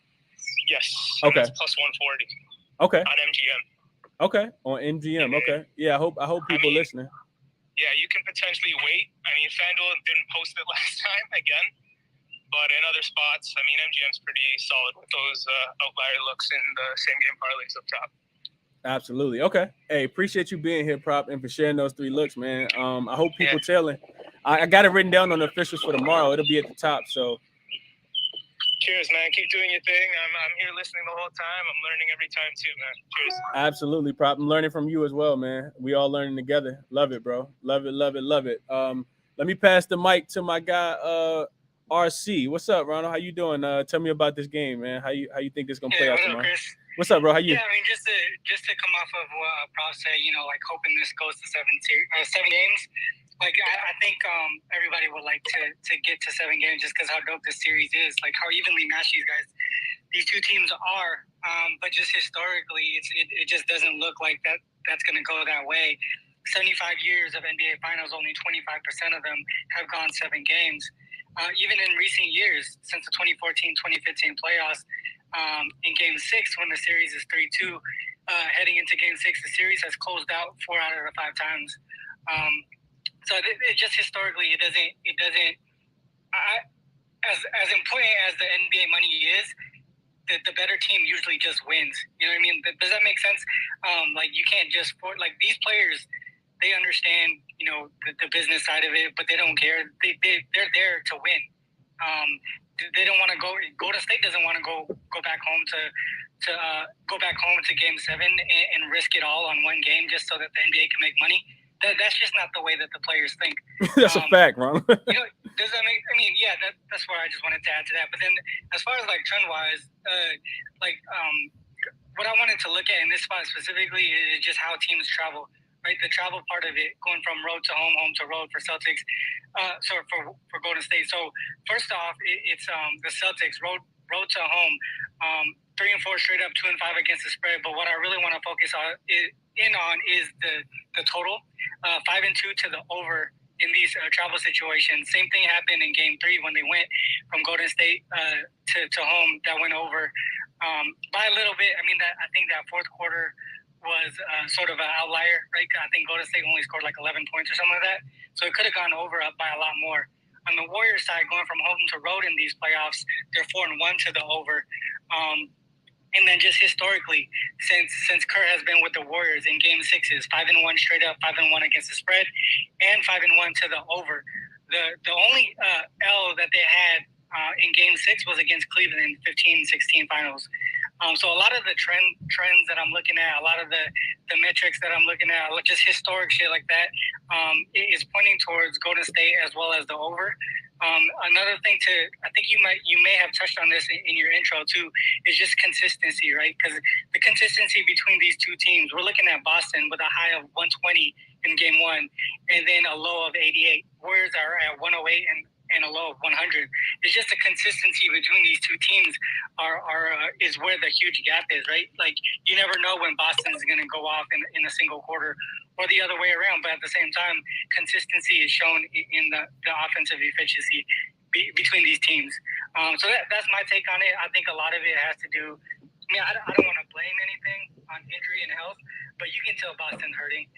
Yes. Okay. Plus 140. Okay. On MGM. Okay. On MGM. Okay. Yeah. I hope people listening. Yeah, you can potentially wait. I mean, FanDuel didn't post it last time again, but in other spots, I mean, MGM's pretty solid with those outlier looks in the same game parlays up top. Absolutely. Okay. Hey, appreciate you being here, prop, and for sharing those 3 looks, man. I hope people tailing. I got it written down on the officials for tomorrow. It'll be at the top. So. Cheers, man. Keep doing your thing. I'm here listening the whole time. I'm learning every time too, man. Cheers. Absolutely, prop. I'm learning from you as well, man. We all learning together. Love it, bro. Love it. Let me pass the mic to my guy, RC. What's up, Ronald? How you doing? Tell me about this game, man. How you think this gonna play out tomorrow? Chris? What's up, bro? How you? Yeah, I mean, just to come off of what Prop said, like hoping this goes to 7 games. Like I think everybody would like to get to 7 games just because how dope this series is, like how evenly matched these 2 teams are. But just historically, it just doesn't look like that's going to go that way. 75 years of NBA Finals, only 25% of them have gone 7 games. Even in recent years, since the 2014-2015 playoffs, in Game 6, when the series is 3-2, heading into Game 6, the series has closed out 4 out of the 5 times. So it just historically, it doesn't. As important as the NBA money is, the better team usually just wins. You know what I mean? Does that make sense? Like you can't just these players, they understand the business side of it, but they don't care. They're there to win. They don't want to go. Golden State doesn't want to go back home to Game 7 and risk it all on one game just so that the NBA can make money. That's just not the way that the players think. That's a fact, Ron. Does that make? I mean, yeah, that's where I just wanted to add to that. But then, as far as like trend wise, what I wanted to look at in this spot specifically is just how teams travel. Right, the travel part of it, going from road to home, home to road for Celtics, so for Golden State. So first off, it's the Celtics road to home, 3 and 4 straight up, 2 and 5 against the spread. But what I really want to focus on is the total, 5 and 2 to the over in these travel situations. Same thing happened in Game 3 when they went from Golden State to home. That went over by a little bit. I mean, I think that fourth quarter was sort of an outlier, right? I think Golden State only scored like 11 points or something like that. So it could have gone over by a lot more. On the Warriors side, going from home to road in these playoffs, they're 4 and 1 to the over. And then just historically, since Kerr has been with the Warriors in Game 6s, 5 and 1 straight up, 5 and 1 against the spread, and 5 and 1 to the over. The only L that they had in Game 6 was against Cleveland in 15-16 finals. So a lot of the trends that I'm looking at, a lot of the metrics that I'm looking at, just historic shit like that, is pointing towards Golden State as well as the over. Another thing I think you may have touched on this in your intro too, is just consistency, right? Because the consistency between these two teams, we're looking at Boston with a high of 120 in Game 1, and then a low of 88. Warriors are at 108 and a low of 100. It's just the consistency between these two teams is where the huge gap is, right? Like, you never know when Boston is going to go off in a single quarter or the other way around. But at the same time, consistency is shown in the offensive efficiency between these teams. So that's my take on it. I think a lot of it has to do, I mean, I don't want to blame anything on injury and health, but you can tell Boston's hurting,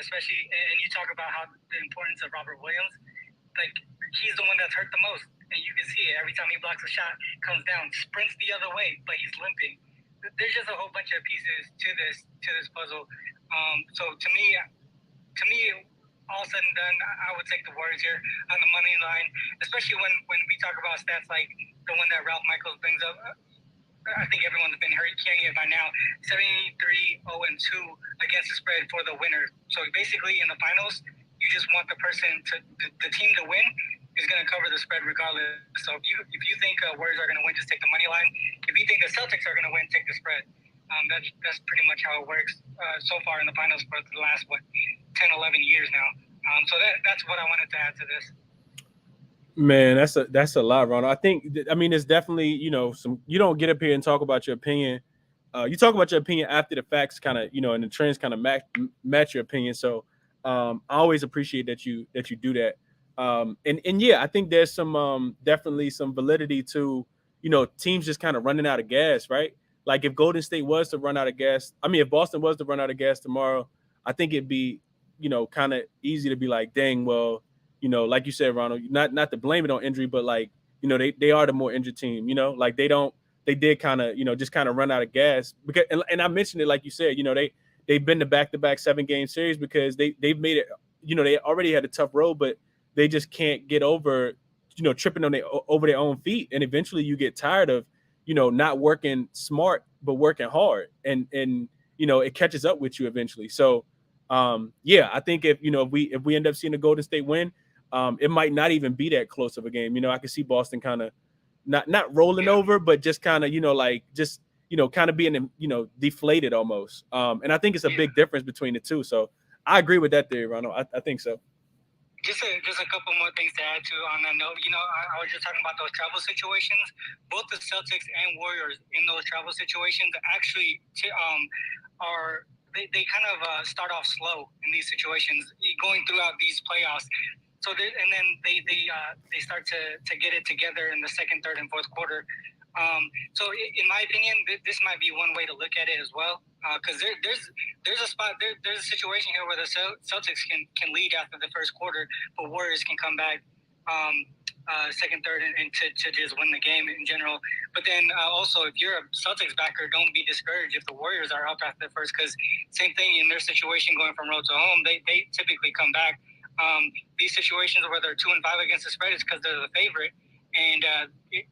especially, and you talk about how the importance of Robert Williams. Like, he's the one that's hurt the most, and you can see it every time he blocks a shot, comes down, sprints the other way, but he's limping. There's just a whole bunch of pieces to this puzzle. So to me, all said and done, I would take the Warriors here on the money line, especially when we talk about stats like the one that Ralph Michaels brings up. I think everyone's been hearing it by now. 73-0-2 against the spread for the winner. So basically, in the finals, you just want the team to win is going to cover the spread regardless. So if you think Warriors are going to win, just take the money line. If you think the Celtics are going to win, take the spread. That's pretty much how it works so far in the finals for the last 10, 11 years now. So that's what I wanted to add to this. Man, that's a lot, Ron. I think it's definitely, you don't get up here and talk about your opinion. You talk about your opinion after the facts kind of, and the trends kind of match your opinion. So I always appreciate that you do that. And yeah, I think there's some definitely some validity to, teams just kind of running out of gas, right? Like if Golden State was to run out of gas, if Boston was to run out of gas tomorrow, I think it'd be, kind of easy to be like, dang, well, like you said, Ronald, not to blame it on injury, but like, they are the more injured team, like they did kind of, just kind of run out of gas because, and I mentioned it, like you said, they've been to back-to-back 7-game series because they've made it, they already had a tough road, but they just can't get over, tripping over their own feet. And eventually you get tired of, not working smart, but working hard. And it catches up with you eventually. So, yeah, I think if we end up seeing a Golden State win, it might not even be that close of a game. I can see Boston kind of not rolling over, but just kind of, kind of being, deflated almost. And I think it's a big difference between the two. So I agree with that theory, Ronald. I think so. Just a couple more things to add to on that note. I was just talking about those travel situations. Both the Celtics and Warriors in those travel situations actually they kind of start off slow in these situations going throughout these playoffs. So then they start to get it together in the second, third, and fourth quarter. So in my opinion, this might be one way to look at it as well. Because there's a spot, there's a situation here where the Celtics can lead after the first quarter, but Warriors can come back second, third, and to just win the game in general. But then also, if you're a Celtics backer, don't be discouraged if the Warriors are up after the first, because same thing in their situation going from road to home, they typically come back. These situations where they're 2 and 5 against the spread is because they're the favorite. And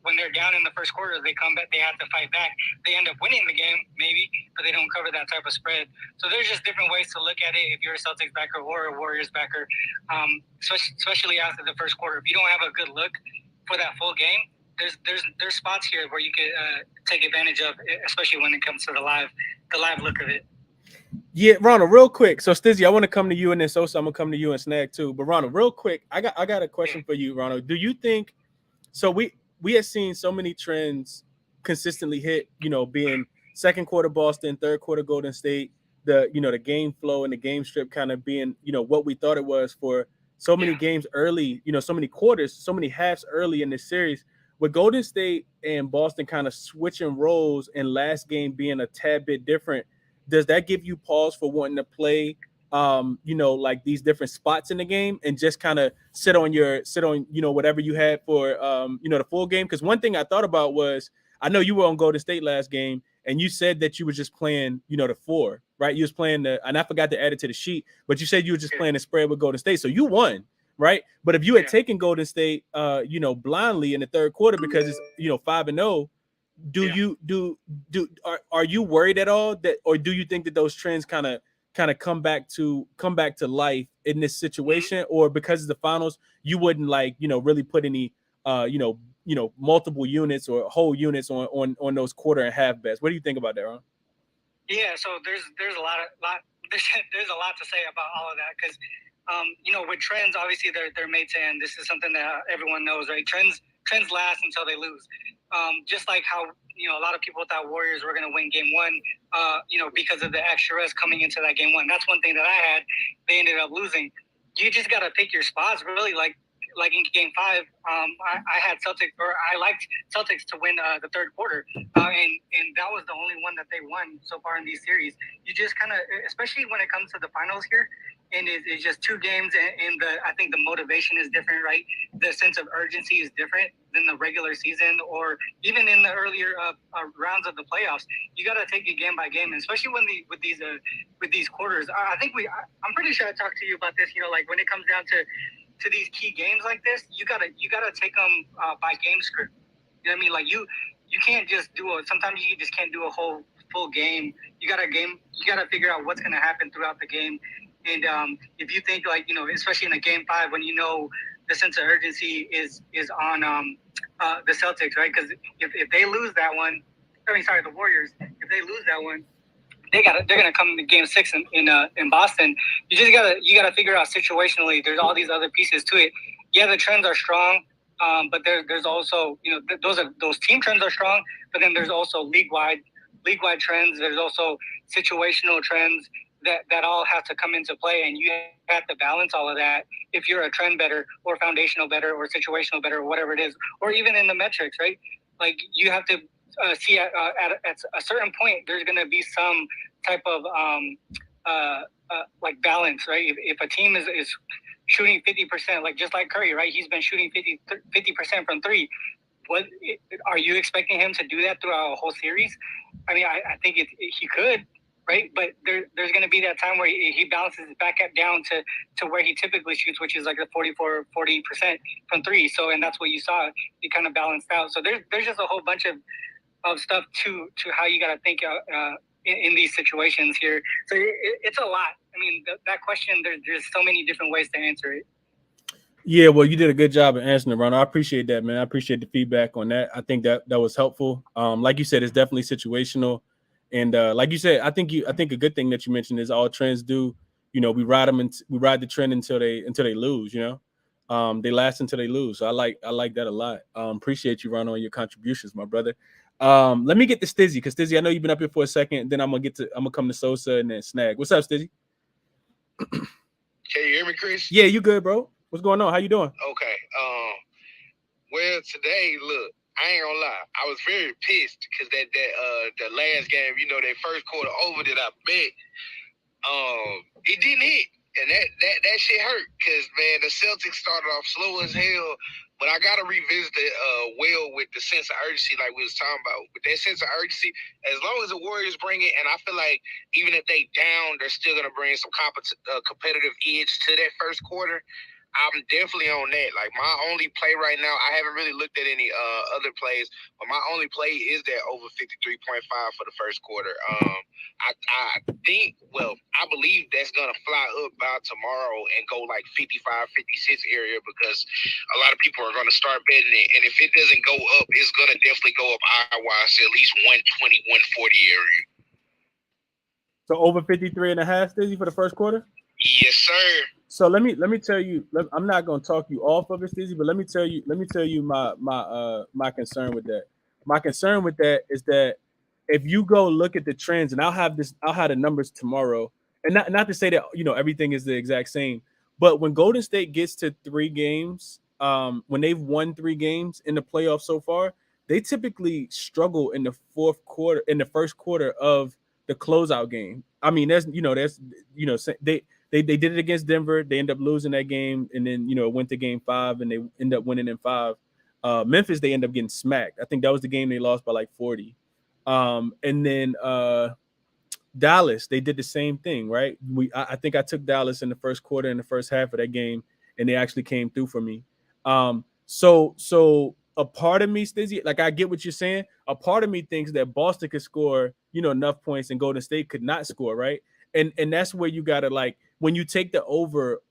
when they're down in the first quarter, they come back. They have to fight back. They end up winning the game, maybe, but but they don't cover that type of spread. So there's just different ways to look at it if you're a Celtics backer or a Warriors backer, especially after the first quarter. If you don't have a good look for that full game, there's spots here where you could take advantage of, especially when it comes to the live look of it. Yeah, Ronald, real quick. So Stizzy, I want to come to you and then Sosa, I'm gonna come to you and Snag too. But Ronald, real quick, I got a question for you, Ronald. Do you think so? We have seen so many trends consistently hit, being second quarter Boston, third quarter Golden State, the game flow and the game strip kind of being, what we thought it was for so many games early, so many quarters, so many halves early in this series. With Golden State and Boston kind of switching roles and last game being a tad bit different, does that give you pause for wanting to play like these different spots in the game and just kind of sit on whatever you had for the full game? Because one thing I thought about was, I know you were on Golden State last game and you said that you were just playing the 4, right? You was playing and I forgot to add it to the sheet, but you said you were just playing the spread with Golden State, so you won, right? But if you had taken Golden State blindly in the third quarter because it's 5-0, are you worried at all that, or do you think that those trends kind of come back to life in this situation, or because of the finals you wouldn't really put any multiple units or whole units on those quarter and half bets? What do you think about that, Ron? Yeah, so there's a lot there's a lot to say about all of that, because with trends, obviously they're made to end. This is something that everyone knows, right? Trends last until they lose. Just like how a lot of people thought Warriors were going to win Game 1, because of the extra rest coming into that Game 1. That's one thing that I had. They ended up losing. You just got to pick your spots, really. Like in Game 5, I had Celtics, or I liked Celtics to win the third quarter, and that was the only one that they won so far in these series. You just kind of, especially when it comes to the finals here, and it's just 2 games, and I think the motivation is different, right? The sense of urgency is different than the regular season, or even in the earlier rounds of the playoffs. You got to take it game by game, and especially with these quarters. I think I'm pretty sure I talked to you about this. Like when it comes down to these key games like this, you gotta take them by game script. You know what I mean? Like you can't just sometimes you just can't do a whole full game. You gotta figure out what's gonna happen throughout the game. And if you think especially in a Game 5 when the sense of urgency is on the Celtics, right? Because if they lose that one, the Warriors, if they lose that one, they're gonna come to Game 6 in Boston. You gotta figure out situationally. There's all these other pieces to it. Yeah, the trends are strong, but there's also those team trends are strong. But then there's also league wide trends. There's also situational trends that all have to come into play, and you have to balance all of that if you're a trend better or foundational better or situational better or whatever it is, or even in the metrics, right? Like you have to see at a certain point there's going to be some type of like balance, right? If a team is shooting 50%, like just like Curry, right? He's been shooting 50% from 3. What are you expecting him to do that throughout a whole series? I mean, I think he could, right? But there's going to be that time where he bounces back down to where he typically shoots, which is like a 40% from 3. So, and that's what you saw. It kind of balanced out. So there's just a whole bunch of stuff to how you got to think in these situations here. So it's a lot. I mean, that question, there's so many different ways to answer it. Yeah, well, you did a good job of answering it, Ron. I appreciate that, man. I appreciate the feedback on that. I think that was helpful. Like you said, it's definitely situational, and like you said, I think a good thing that you mentioned is all trends do. We ride the trend until they lose. They last until they lose. So I like that a lot. Appreciate you, Ron, on your contributions, my brother. Let me get to Stizzy, because Stizzy, I know you've been up here for a second. Then I'm gonna come to Sosa and then Snag. What's up, Stizzy? Can you hear me, Chris? Yeah, you good, bro? What's going on? How you doing? Okay. Well, today, look, I ain't gonna lie. I was very pissed because the last game, that first quarter over that I bet, it didn't hit, and that shit hurt because, man, the Celtics started off slow as hell. But I gotta revisit it with the sense of urgency, like we was talking about. With that sense of urgency, as long as the Warriors bring it, and I feel like even if they down, they're still gonna bring some competitive edge to that first quarter. I'm definitely on that. Like, my only play right now, I haven't really looked at any other plays, but my only play is that over 53.5 for the first quarter. I think, well, I believe that's going to fly up by tomorrow and go like 55, 56 area because a lot of people are going to start betting it. And if it doesn't go up, it's going to definitely go up hour-wise to at least 120, 140 area. So over 53.5, Stizzy, for the first quarter? Yes, sir. So let me tell you, I'm not gonna talk you off of it, Stizzy, but let me tell you my concern with that. My concern with that is that if you go look at the trends, and I'll have the numbers tomorrow, and not to say that everything is the exact same, but when Golden State gets to 3 games, when they've won 3 games in the playoffs so far, they typically struggle in the first quarter of the closeout game. I mean, there's they did it against Denver. They end up losing that game, and then went to Game 5, and they end up winning in 5. Memphis, they end up getting smacked. I think that was the game they lost by like 40. And then Dallas, they did the same thing, right? I think I took Dallas in the first quarter and the first half of that game, and they actually came through for me. So a part of me, Stizzy, like I get what you're saying. A part of me thinks that Boston could score, enough points, and Golden State could not score, right? And that's where you gotta, like, when you take the over,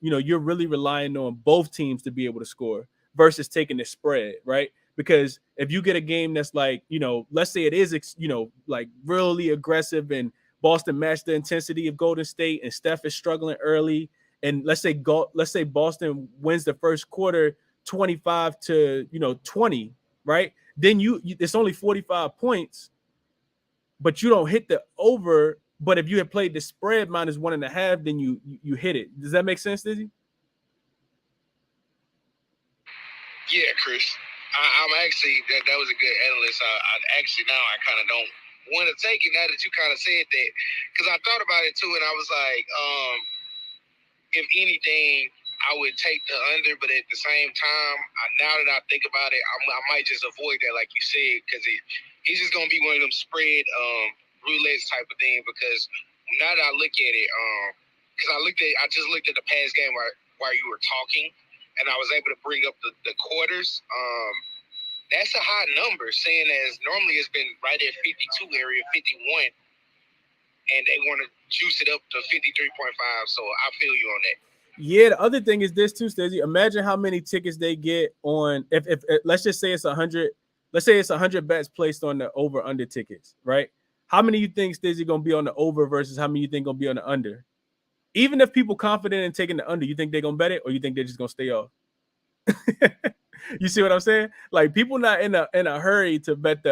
you're really relying on both teams to be able to score versus taking the spread, right? Because if you get a game that's like, let's say it is, like really aggressive, and Boston matched the intensity of Golden State, and Steph is struggling early, and let's say Boston wins the first quarter 25 to 20, right? Then it's only 45 points, but you don't hit the over. But if you had played the spread -1.5, then you hit it. Does that make sense, Dizzy? Yeah, Chris. I'm actually that was a good analyst. I actually now I kind of don't want to take it now that you kind of said that, because I thought about it too, and I was like, if anything, I would take the under, but at the same time, now that I think about it, I might just avoid that, like you said, because he's just gonna be one of them spread roulette type of thing. Because now that I look at it, because I just looked at the past game while you were talking, and I was able to bring up the quarters. That's a high number, seeing as normally it's been right at 52 area, 51, and they want to juice it up to 53.5. So I feel you on that. Yeah, the other thing is this too, Stacey. Imagine how many tickets they get on if let's just say it's 100. Let's say it's 100 bets placed on the over under tickets, right? How many you think Stacey gonna be on the over versus how many you think gonna be on the under? Even if people confident in taking the under, you think they're gonna bet it, or you think they're just gonna stay off? You see what I'm saying? Like, people not in a hurry to bet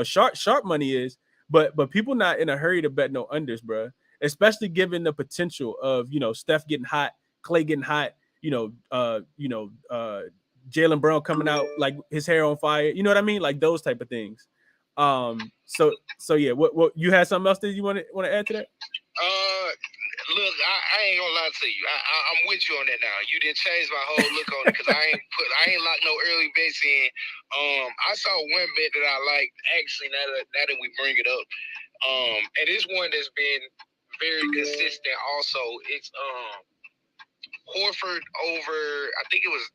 sharp money is, but people not in a hurry to bet no unders, bro. Especially given the potential of Steph getting hot, Clay getting hot, Jaylen Brown coming out like his hair on fire. You know what I mean? Like those type of things. So yeah. What you had something else that you want to add to that? Look, I ain't gonna lie to you. I'm with you on that now. You didn't change my whole look on it because I ain't locked no early bets in. I saw one bet that I liked actually. Now that we bring it up, and it's one that's been very consistent. Also, it's Horford over. I think it was.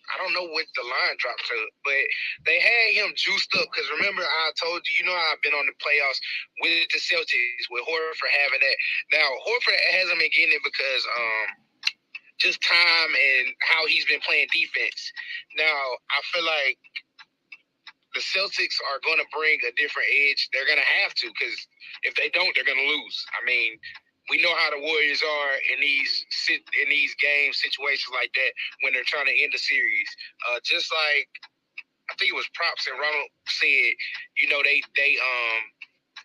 I don't know what the line dropped to, but they had him juiced up because remember I told you, how I've been on the playoffs with the Celtics with Horford having that. Now Horford hasn't been getting it because just time and how he's been playing defense. Now I feel like the Celtics are going to bring a different edge. They're going to have to, because if they don't, they're going to lose. I mean, we know how the Warriors are in these game situations like that when they're trying to end the series. Just like I think it was Props and Ronald said, they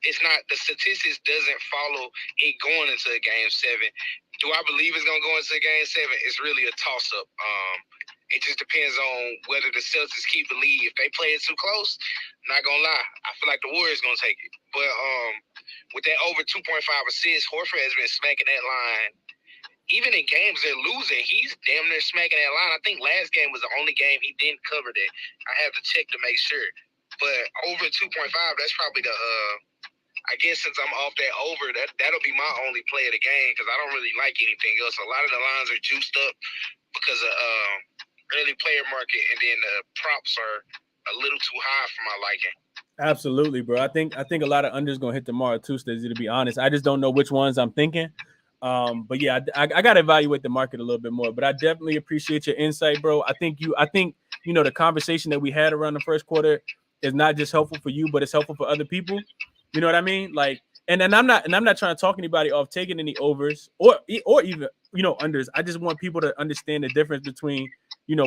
it's not, the statistics doesn't follow it going into a game 7. Do I believe it's gonna go into a game 7? It's really a toss up. It just depends on whether the Celtics keep the lead. If they play it too close, not gonna lie, I feel like the Warriors gonna take it. But with that over 2.5 assists, Horford has been smacking that line. Even in games they're losing, he's damn near smacking that line. I think last game was the only game he didn't cover that. I have to check to make sure. But over 2.5, that's probably the I guess since I'm off that over, that'll be my only play of the game because I don't really like anything else. A lot of the lines are juiced up because of early player market, and then the props are a little too high for my liking. Absolutely, bro. I think a lot of unders gonna hit tomorrow too, Stizzy, to be honest. I just don't know which ones I'm thinking. But yeah, I gotta evaluate the market a little bit more. But I definitely appreciate your insight, bro. I think the conversation that we had around the first quarter is not just helpful for you, but it's helpful for other people. You know what I mean? Like, and I'm not trying to talk anybody off taking any overs or even unders. I just want people to understand the difference between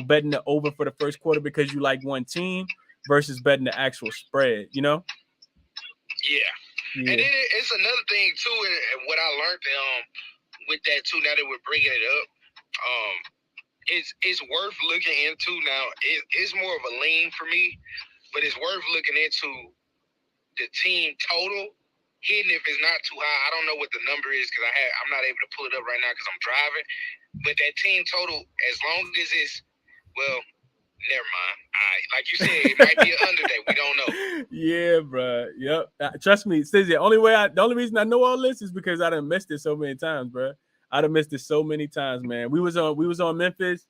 betting the over for the first quarter because you like one team versus betting the actual spread, Yeah. And Yeah. then it's another thing too, and what I learned with that too. Now that we're bringing it up, um, it's worth looking into. Now it's more of a lean for me, but it's worth looking into the team total. Hidden if it's not too high. I don't know what the number is because I'm not able to pull it up right now because I'm driving. But that team total, as long as it's well, never mind. All right, like you said, it might be an under day. We don't know. Yeah, bro. Yep. Trust me, Stizzy. The only reason I know all this is because I done missed it so many times, bro. I done missed it so many times, man. We was on Memphis,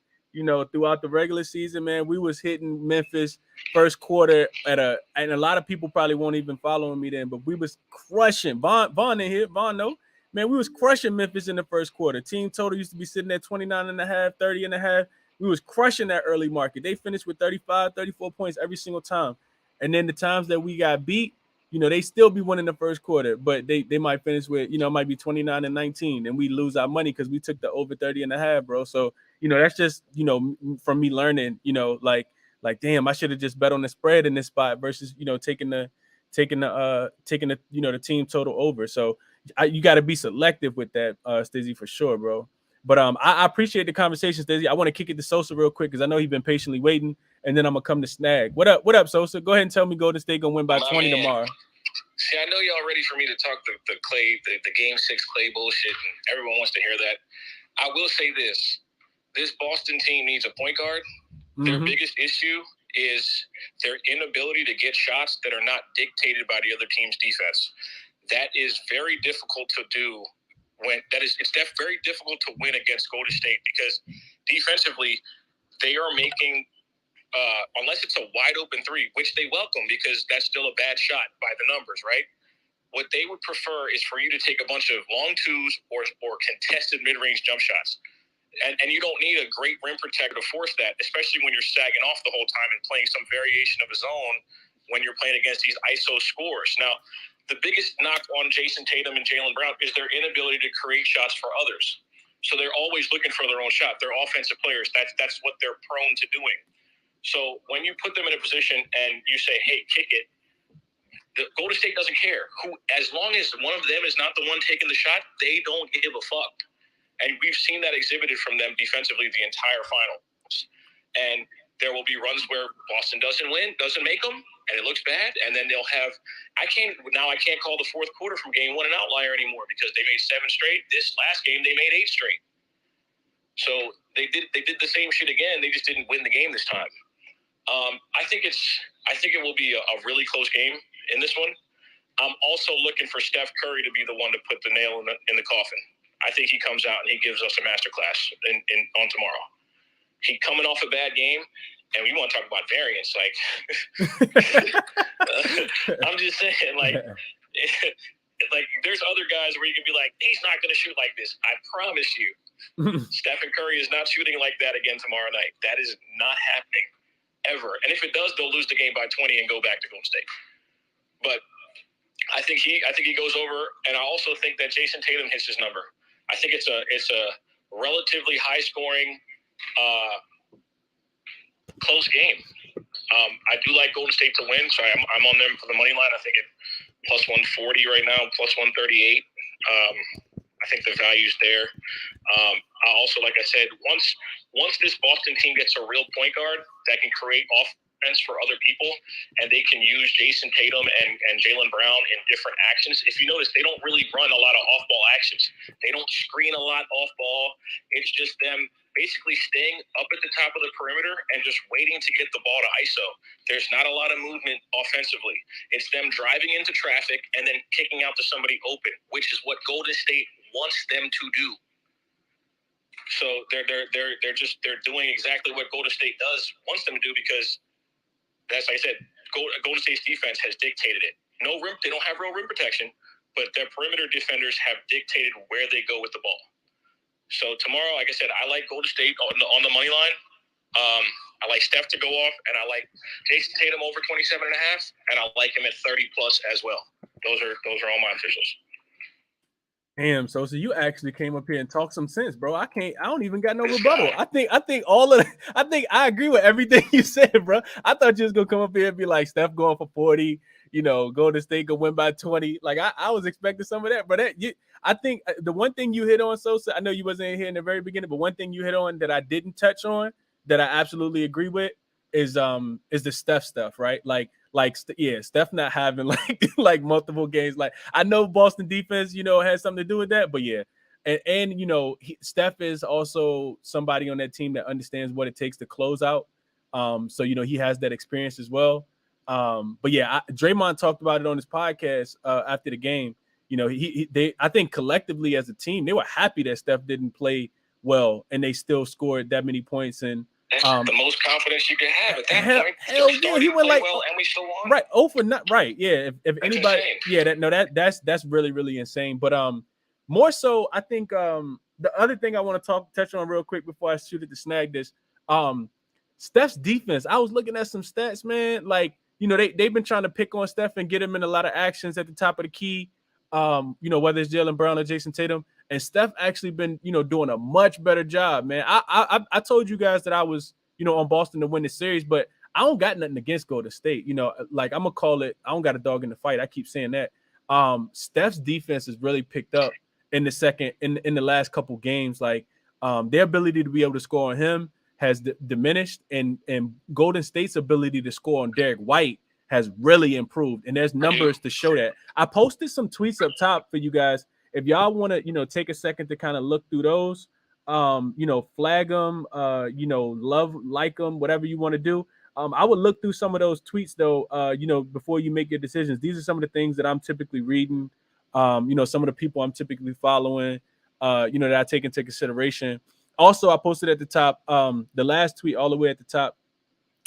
throughout the regular season, man. We was hitting Memphis first quarter and a lot of people probably won't even following me then, but we was crushing Vaughn in here. Vaughn, no. Man, we was crushing Memphis in the first quarter. Team total used to be sitting at 29 and a half, 30 and a half. We was crushing that early market. They finished with 35, 34 points every single time. And then the times that we got beat, they still be winning the first quarter, but they might finish with, it might be 29 and 19, and we lose our money because we took the over 30 and a half, bro. So, that's just, from me learning, like damn, I should have just bet on the spread in this spot versus, taking the the team total over. So you got to be selective with that, Stizzy, for sure, bro. But I appreciate the conversation, Stizzy. I want to kick it to Sosa real quick because I know he's been patiently waiting, and then I'm gonna come to Snag. What up? What up, Sosa? Go ahead and tell me Golden State gonna win by 20 tomorrow. See, I know y'all ready for me to talk the game 6 Clay bullshit, and everyone wants to hear that. I will say this: this Boston team needs a point guard. Their biggest issue is their inability to get shots that are not dictated by the other team's defense. That is very difficult to do. It's very difficult to win against Golden State because defensively they are making. Unless it's a wide open three, which they welcome because that's still a bad shot by the numbers, right? What they would prefer is for you to take a bunch of long twos or contested mid-range jump shots. And you don't need a great rim protector to force that, especially when you're sagging off the whole time and playing some variation of a zone when you're playing against these ISO scores. Now, the biggest knock on Jason Tatum and Jaylen Brown is their inability to create shots for others. So they're always looking for their own shot. They're offensive players. That's what they're prone to doing. So when you put them in a position and you say, hey, kick it, the Golden State doesn't care. As long as one of them is not the one taking the shot, they don't give a fuck. And we've seen that exhibited from them defensively the entire finals. And there will be runs where Boston doesn't make them, and it looks bad. And then they'll have – I can't call the fourth quarter from game 1 an outlier anymore because they made 7 straight. This last game, they made 8 straight. So they did the same shit again. They just didn't win the game this time. I think it will be a really close game in this one. I'm also looking for Steph Curry to be the one to put the nail in the coffin. I think he comes out and he gives us a masterclass on tomorrow. He coming off a bad game, and we want to talk about variance. Like, I'm just saying, like there's other guys where you can be like, he's not going to shoot like this. I promise you, Stephen Curry is not shooting like that again tomorrow night. That is not happening. Ever. And if it does, they'll lose the game by 20 and go back to Golden State. But I think he goes over, and I also think that Jason Tatum hits his number. I think it's a relatively high scoring, close game. I do like Golden State to win, so I'm on them for the money line. I think it plus 140 right now, plus 138. I think the value's there. I also, like I said, once this Boston team gets a real point guard that can create offense for other people, and they can use Jason Tatum and Jaylen Brown in different actions. If you notice, they don't really run a lot of off-ball actions. They don't screen a lot off-ball. It's just them basically staying up at the top of the perimeter and just waiting to get the ball to ISO. There's not a lot of movement offensively. It's them driving into traffic and then kicking out to somebody open, which is what Golden State wants them to do. So they're doing exactly what Golden State wants them to do because, as I said, Golden State's defense has dictated it. No rim, they don't have real rim protection, but their perimeter defenders have dictated where they go with the ball. So tomorrow, like I said, I like Golden State on the money line. I like Steph to go off, and I like Jason Tatum over 27.5, and I like him at 30+ as well. Those are all my officials. Damn, so you actually came up here and talked some sense, bro. I don't even got no rebuttal. I think I agree with everything you said, bro. I thought you was gonna come up here and be like Steph going for 40, Golden State could win by 20. Like I was expecting some of that, but I think the one thing you hit on, Sosa, I know you wasn't here in the very beginning, but one thing you hit on that I didn't touch on that I absolutely agree with is the Steph stuff, right? Steph not having like multiple games. Like I know Boston defense, has something to do with that, but yeah. And Steph is also somebody on that team that understands what it takes to close out. So he has that experience as well. But yeah, Draymond talked about it on his podcast after the game. I think collectively as a team, they were happy that Steph didn't play well and they still scored that many points. And that's the most confidence you can have at that point. Hell yeah, he went like well, and we still won. Right. Oh, for not right. Yeah. If anybody, insane. That's really, really insane. But more so, I think the other thing I want to touch on real quick before I shoot it to snag this, Steph's defense. I was looking at some stats, man. Like, they've been trying to pick on Steph and get him in a lot of actions at the top of the key. Whether it's Jaylen Brown or Jason Tatum. And Steph actually been, doing a much better job, man. I told you guys that I was, on Boston to win the series, but I don't got nothing against Golden State. Like I'm gonna call it. I don't got a dog in the fight. I keep saying that. Steph's defense has really picked up in the last couple games. Like their ability to be able to score on him has diminished, and Golden State's ability to score on Derek White has really improved. And there's numbers to show that. I posted some tweets up top for you guys. If y'all want to, take a second to kind of look through those, flag them, like them, whatever you want to do. I would look through some of those tweets though, before you make your decisions. These are some of the things that I'm typically reading, some of the people I'm typically following, that I take into consideration. Also, I posted at the top, the last tweet all the way at the top.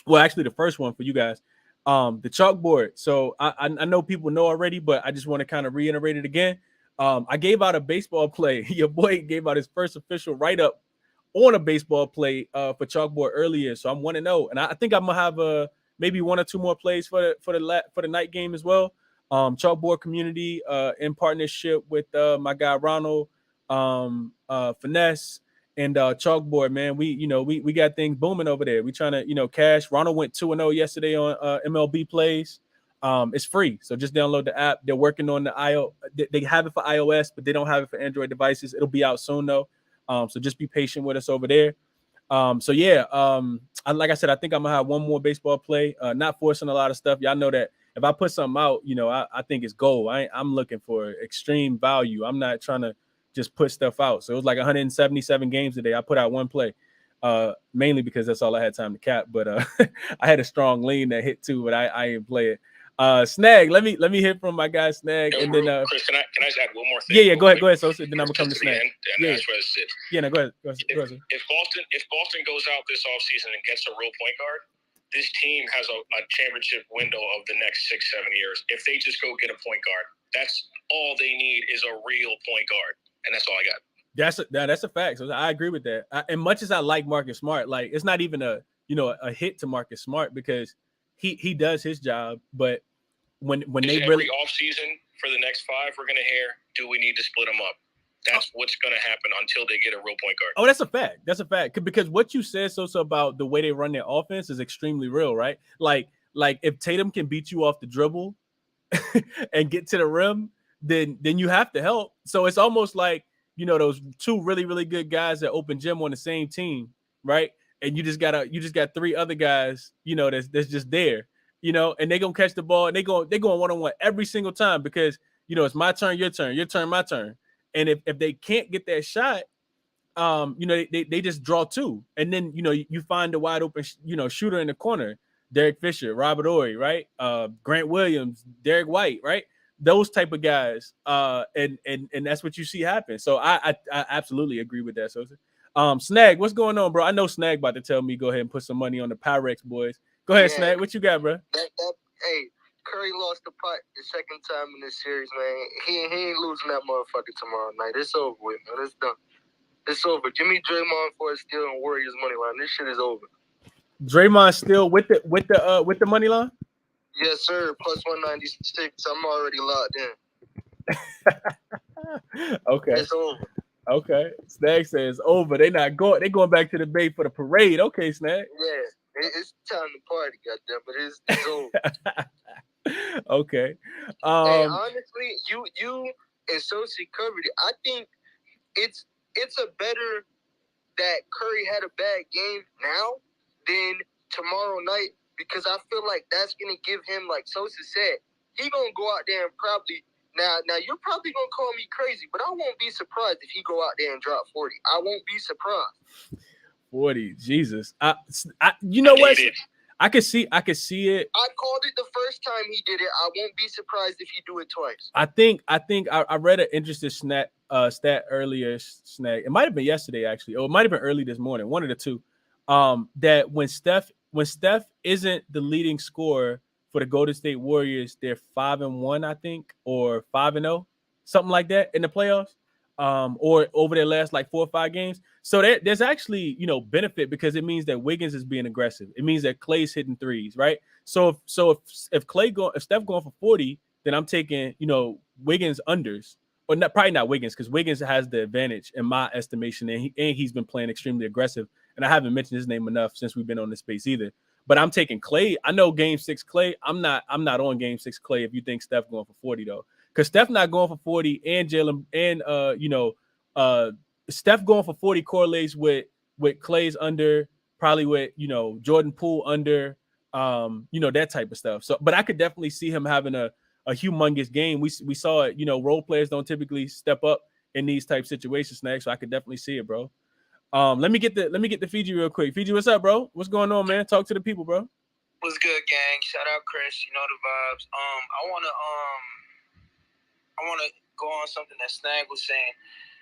Well, actually the first one for you guys, the chalkboard. So I know people know already, but I just want to kind of reiterate it again. I gave out a baseball play. Your boy gave out his first official write-up on a baseball play for chalkboard earlier. So I'm 1-0, and I think I'm gonna have maybe one or two more plays for the night game as well. Chalkboard community in partnership with my guy Ronald, Finesse, and Chalkboard. Man, we got things booming over there. We trying to cash. Ronald went 2-0 yesterday on MLB plays. It's free, so just download the app. They're working on the they have it for iOS, but they don't have it for Android devices. It'll be out soon though, so just be patient with us over there. Like I said, I think I'm gonna have one more baseball play. Not forcing a lot of stuff. Y'all know that if I put something out, I think it's gold. I'm looking for extreme value. I'm not trying to just put stuff out. So it was like 177 games today. I put out one play, mainly because that's all I had time to cap. But I had a strong lean that hit too, but I didn't play it. Snag, let me hear from my guy Snag, and then Chris, can I just add one more thing? Yeah, go ahead. So then I'm gonna come to Snag. Yeah, that's where it sits. Yeah, no, go ahead. If Boston goes out this offseason and gets a real point guard, this team has a championship window of the next 6-7 years. If they just go get a point guard, that's all they need is a real point guard, and that's all I got. That's a fact. So I agree with that. And much as I like Marcus Smart, like it's not even a hit to Marcus Smart because he does his job, but when they really off season for the next 5, we're gonna hear, do we need to split them up? That's what's gonna happen until they get a real point guard. Oh, that's a fact. That's a fact. Because what you said, Sosa, about the way they run their offense is extremely real, right? Like if Tatum can beat you off the dribble and get to the rim, then you have to help. So it's almost like those two really, really good guys that open gym on the same team, right? And you just got 3 other guys, that's just there. And they're going to catch the ball and they're going one-on-one every single time because, it's my turn, your turn, my turn. And if they can't get that shot, they just draw 2. And then, you find a wide open, shooter in the corner, Derek Fisher, Robert Ory, right? Grant Williams, Derek White, right? Those type of guys. And that's what you see happen. So I absolutely agree with that. So, Snag, what's going on, bro? I know Snag about to tell me go ahead and put some money on the Pyrex boys. Go ahead, Snag. What you got, bro? Hey, Curry lost the putt the second time in this series, man. He ain't losing that motherfucker tomorrow night. It's over with, man. It's done. It's over. Give me Draymond for a steal and Warriors money line. This shit is over. Draymond still with the money line? Yes, sir. Plus 196. I'm already locked in. Okay. It's over. Okay. Snag says over. They going back to the Bay for the parade. Okay, Snag. Yeah. It's time to party, goddamn, but it's over. Okay. Hey, honestly, you and Sosi covered it. I think it's a better that Curry had a bad game now than tomorrow night, because I feel like that's gonna give him, like Sosa said, he gonna go out there and probably now you're probably gonna call me crazy, but I won't be surprised if he go out there and drop 40. I won't be surprised. 40, Jesus. You know what? I could see it. I called it the first time he did it. I won't be surprised if he do it twice. I think I read an interesting stat earlier, Snag. It might have been yesterday, actually, or it might have been early this morning, one of the two. That when Steph isn't the leading scorer for the Golden State Warriors, they're 5-1, I think, or 5-0, something like that in the playoffs. Or over their last like 4 or 5 games. So there's actually, benefit, because it means that Wiggins is being aggressive. It means that Clay's hitting threes, right? So if Steph going for 40, then I'm taking, Wiggins unders, or not, probably not Wiggins, because Wiggins has the advantage in my estimation, and he's been playing extremely aggressive. And I haven't mentioned his name enough since we've been on this space either. But I'm taking Clay. I know Game 6 Clay. I'm not on Game 6 Clay if you think Steph going for 40 though. Because Steph not going for 40, and Jalen, and Steph going for 40 correlates with Clay's under, probably with Jordan Poole under, that type of stuff. So, but I could definitely see him having a humongous game. We saw it. Role players don't typically step up in these type situations, Snag. So I could definitely see it, bro. Let me get the Fiji real quick. Fiji, what's up, bro? What's going on, man? Talk to the people, bro. What's good, gang? Shout out Chris. You know the vibes. I wanna go on something that Snag was saying.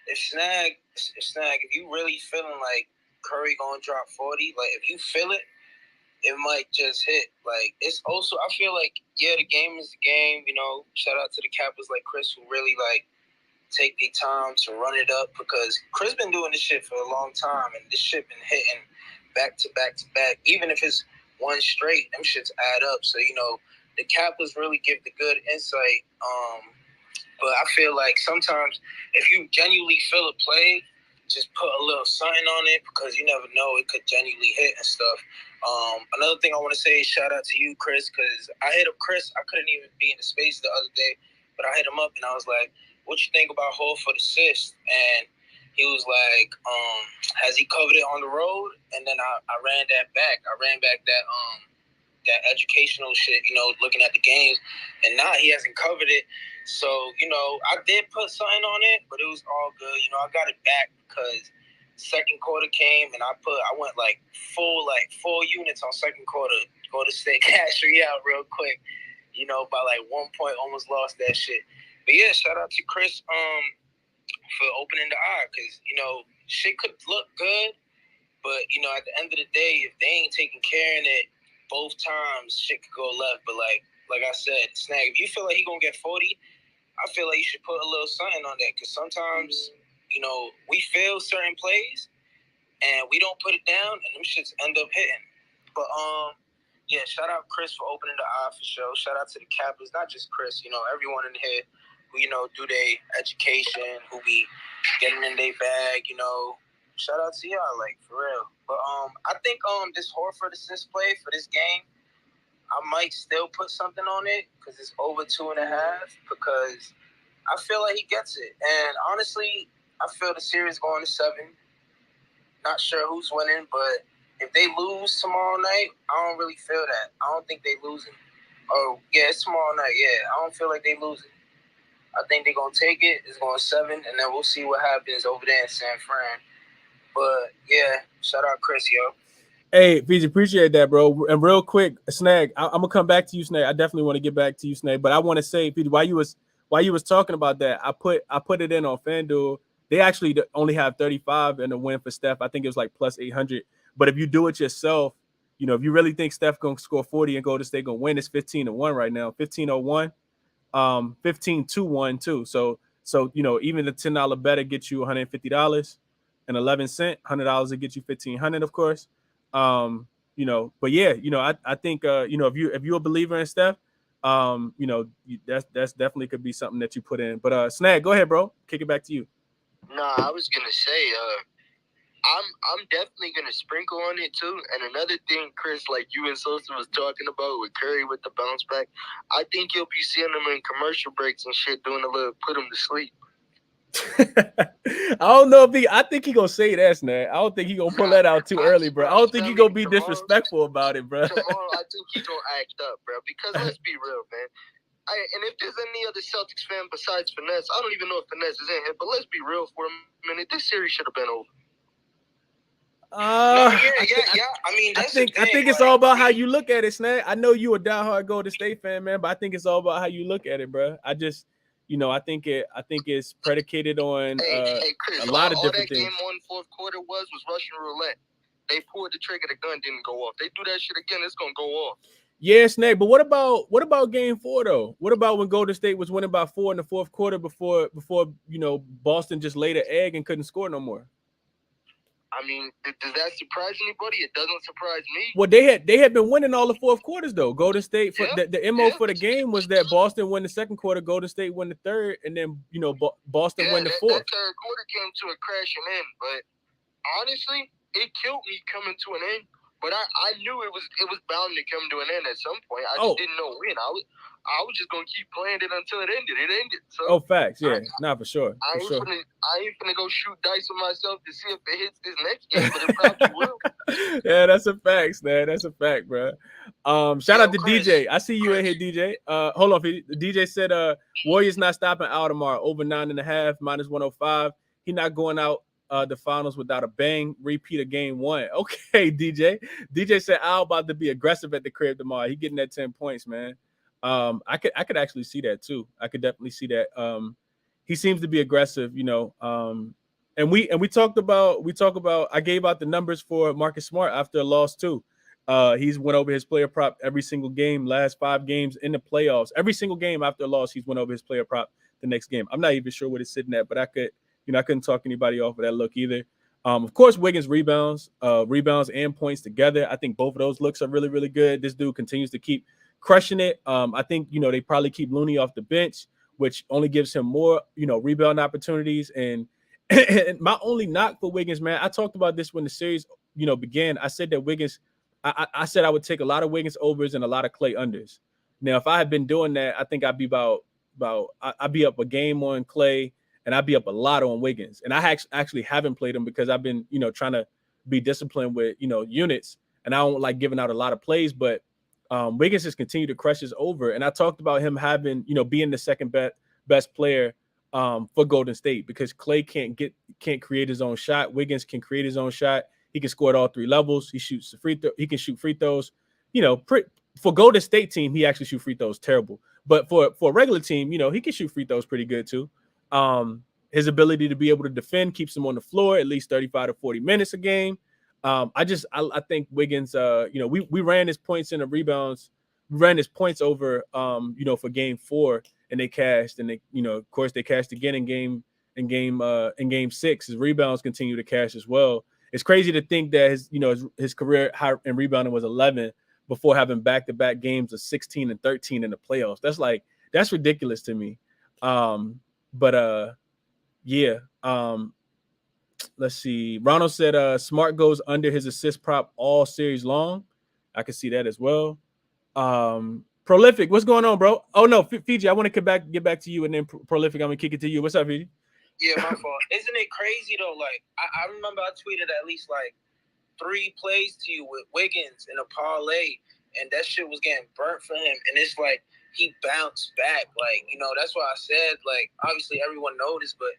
If you really feeling like Curry gonna drop 40, like if you feel it, it might just hit. Like it's also, I feel like, yeah, the game is the game. Shout out to the Kappas like Chris, who really like take their time to run it up, because Chris been doing this shit for a long time, and this shit been hitting back to back to back. Even if it's one straight, them shits add up. So the Kappas really give the good insight. But I feel like sometimes if you genuinely feel a play, just put a little something on it, because you never know, it could genuinely hit and stuff. Another thing I want to say is shout out to you, Chris, because I hit up Chris. I couldn't even be in the space the other day, but I hit him up and I was like, what you think about Horford assist? And he was like, has he covered it on the road? And then I ran that back. I ran back that educational shit, looking at the games. And now he hasn't covered it. So, I did put something on it, but it was all good. I got it back because second quarter came and I went like full 4 units on second quarter. Go to State cash me out real quick, by like 1 point, almost lost that shit. But yeah, shout out to Chris for opening the eye, because shit could look good, but at the end of the day, if they ain't taking care of it both times, shit could go left. But like I said, Snag, if you feel like he gonna get 40, I feel like you should put a little something on that, because sometimes we feel certain plays and we don't put it down, and them shits end up hitting. But yeah, shout out Chris for opening the eye for sure. Shout out to the Kappas, not just Chris, everyone in here who, do their education, who be getting in their bag, Shout out to y'all, like, for real. But I think this Horford assist play for this game, I might still put something on it, because it's over 2.5, because I feel like he gets it. And honestly, I feel the series going to 7. Not sure who's winning, but if they lose tomorrow night, I don't really feel that. I don't think they losing. Oh, yeah, it's tomorrow night. Yeah, I don't feel like they losing. I think they're going to take it. It's going 7, and then we'll see what happens over there in San Fran. But, yeah, shout out Chris, yo. Hey, Fiji, appreciate that, bro. And real quick, Snag, I'm going to come back to you, Snag. I definitely want to get back to you, Snag. But I want to say, Fiji, while you was talking about that, I put it in on FanDuel. They actually only have 35 in the win for Steph. I think it was like plus 800. But if you do it yourself, You know, if you really think Steph gonna score 40 and Golden State gonna win, it's 15-1 right now. 15-01, 15-1 too. So you know, even the $10 bet gets you $150.11. $100 will get you 1,500, of course. You know, but yeah, you know, I think you know, if you're a believer in Steph, you know, that's definitely could be something that you put in. But Snag, go ahead, bro. Kick it back to you. Nah, I was gonna say, I'm definitely gonna sprinkle on it too. And another thing, Chris, like you and Sosa was talking about with Curry with the bounce back, I think you'll be seeing them in commercial breaks and shit doing a little put them to sleep. I don't know if I think he gonna say that, Snag. I don't think he gonna pull that out too early, bro. I don't think he gonna be disrespectful about it, bro. Tomorrow, I think he gonna act up, bro. Because let's be real, man. And if there's any other Celtics fan besides Finesse, I don't even know if Finesse is in here. But let's be real for a minute. This series should have been over. I mean, I think it's all about how you look at it, Snag. I know you a diehard Golden State fan, man, but I think it's all about how you look at it, bro. I just, you know, I think it's predicated on Chris, a lot of different all that things. Game 1 fourth quarter was Russian roulette. They pulled the trigger, the gun didn't go off. They do that shit again, it's gonna go off. Yeah, Snag. But what about Game 4 though? What about when Golden State was winning by 4 in the fourth quarter before you know Boston just laid an egg and couldn't score no more? I mean, does that surprise anybody? It doesn't surprise me. Well, they had been winning all the fourth quarters though. Golden State for the MO for the game was that Boston won the second quarter, Golden State won the third, and then you know Boston won the fourth. That third quarter came to a crashing end, but honestly, it killed me coming to an end. But I knew it was bound to come to an end at some point. I just didn't know when. I was just gonna keep playing it until it ended. It ended. So facts, yeah, for sure. I ain't gonna go shoot dice with myself to see if it hits this next game, but it probably will. Yeah, that's a fact, man. That's a fact, bro. Shout out to Chris, DJ. I see you in here, DJ. Hold on, DJ said Warriors not stopping out tomorrow. Over 9.5, -105. He not going out the finals without a bang. Repeat of game 1. Okay, DJ. DJ said Al about to be aggressive at the crib tomorrow. He getting that 10 points, man. I could actually see that too. I could definitely see that. He seems to be aggressive, you know. And we talk about I gave out the numbers for Marcus Smart after a loss too. He's went over his player prop every single game, last 5 games in the playoffs. Every single game after a loss, he's went over his player prop the next game. I'm not even sure what it's sitting at, but I couldn't talk anybody off of that look either. Of course, Wiggins rebounds and points together. I think both of those looks are really, really good. This dude continues to keep crushing it. I think, you know, they probably keep Looney off the bench, which only gives him more, you know, rebound opportunities. And my only knock for Wiggins, man, I talked about this when the series, you know, began. I said that Wiggins, I said I would take a lot of Wiggins overs and a lot of Clay unders. Now, if I had been doing that, I think I'd be I'd be up a game on Clay and I'd be up a lot on Wiggins. And I actually haven't played him because I've been, you know, trying to be disciplined with, you know, units. And I don't like giving out a lot of plays, but Wiggins has continued to crush his over. And I talked about him having, you know, being the second best player for Golden State because Clay can't create his own shot. Wiggins can create his own shot. He can score at all 3 levels. He shoots the free throw. He can shoot free throws. You know, for Golden State team, he actually shoot free throws terrible. But for a regular team, you know, he can shoot free throws pretty good too. His ability to be able to defend keeps him on the floor at least 35 to 40 minutes a game. I think Wiggins, you know, we ran his points in the rebounds, we ran his points over, you know, for game 4 and they cashed and they, you know, of course they cashed again in game 6. His rebounds continue to cash as well. It's crazy to think that his career high in rebounding was 11 before having back-to-back games of 16 and 13 in the playoffs. That's ridiculous to me. Let's see. Ronald said Smart goes under his assist prop all series long. I can see that as well. Prolific, what's going on, bro? Oh no, Fiji, I want to get back to you, and then Prolific, I'm gonna kick it to you. What's up, Fiji? Yeah, my fault. Isn't it crazy though? Like I remember I tweeted at least like 3 plays to you with Wiggins in a parlay, and that shit was getting burnt for him. And it's like he bounced back. Like, you know, that's why I said, like, obviously everyone noticed, but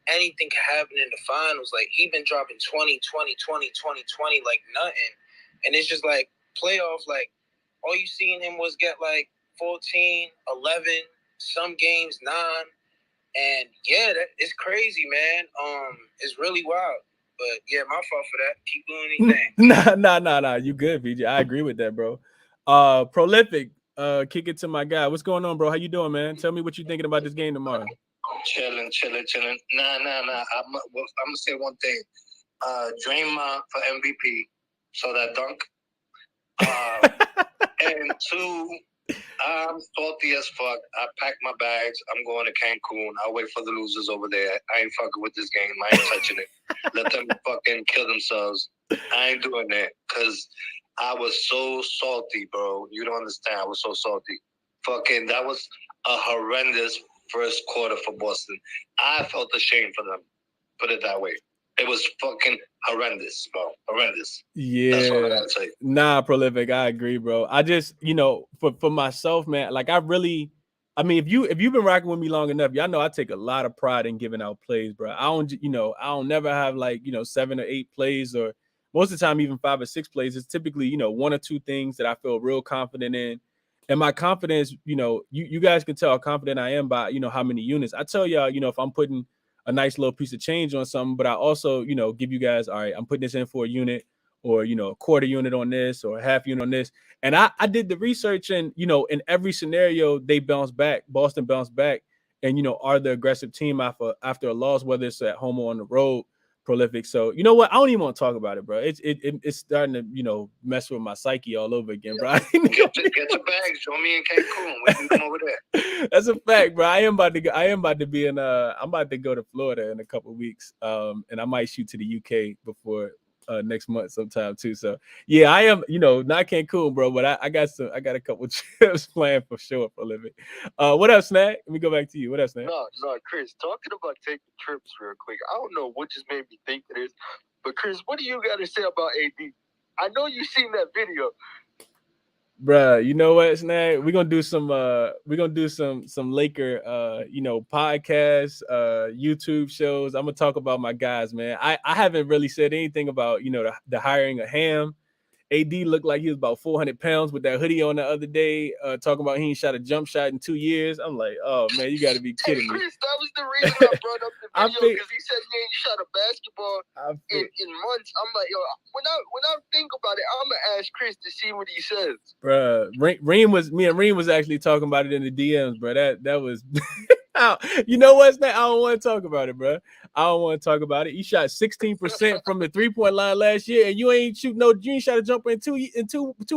anything can happen in the finals. Like, he been dropping 20, 20, 20, 20, 20 like nothing. And it's just like playoff, like all you seen him was get like 14, 11, some games 9. And yeah, it's crazy, man. It's really wild. But yeah, my fault for that. Keep doing anything. Nah. You good, VJ? I agree with that, bro. Prolific. Kick it to my guy. What's going on, bro? How you doing, man? Tell me what you thinking about this game tomorrow. Chilling. Nah. I'm gonna say one thing. Draymond for MVP. So that dunk. And two, I'm salty as fuck. I packed my bags. I'm going to Cancun. I'll wait for the losers over there. I ain't fucking with this game. I ain't touching it. Let them fucking kill themselves. I ain't doing that because I was so salty, bro. You don't understand. I was so salty. Fucking, that was a horrendous first quarter for Boston. I felt ashamed for them. Put it that way. It was fucking horrendous, bro. Horrendous. Yeah. That's what I gotta say. Nah, Prolific. I agree, bro. I just, for myself, man, like if you've been rocking with me long enough, y'all know I take a lot of pride in giving out plays, bro. I don't never have 7 or 8 plays, or most of the time even 5 or 6 plays. It's typically, 1 or 2 things that I feel real confident in. And my confidence, you guys can tell how confident I am by, how many units. I tell y'all, if I'm putting a nice little piece of change on something, but I also, give you guys, all right, I'm putting this in for a unit, or, a quarter unit on this, or a half unit on this. And I did the research, and, in every scenario, they bounce back. Boston bounced back and, are the aggressive team after a loss, whether it's at home or on the road. Prolific. So you know what? I don't even want to talk about it, bro. It's starting to mess with my psyche all over again, bro. Get your bags. Show me in Cancun. We can come over there. That's a fact, bro. I am about to be in. I'm about to go to Florida in a couple of weeks. And I might shoot to the UK before next month sometime too. So yeah, I am. Not Cancun, bro, but I got a couple trips planned for sure, Prolific. What up, Snack? Let me go back to you. What up, Snack? No, Chris. Talking about taking trips real quick. I don't know what just made me think of this, but Chris, what do you got to say about AD? I know you seen that video. Bruh, you know what, Snag? We're gonna do some Laker podcasts, YouTube shows. I'm gonna talk about my guys, man. I haven't really said anything about the hiring of Ham. AD looked like he was about 400 pounds with that hoodie on the other day, talking about he ain't shot a jump shot in 2 years. I'm like, oh man, you got to be kidding me. Chris, that was the reason I brought up the video, because he said he ain't shot a basketball in months. I'm like, yo, when I think about it, I'm gonna ask Chris to see what he says. Bruh, me and Reem was actually talking about it in the DMs, bro. That was. You know what's that? I don't want to talk about it, bro. I don't want to talk about it. You shot 16% from the 3-point line last year, and you ain't shot a jumper in two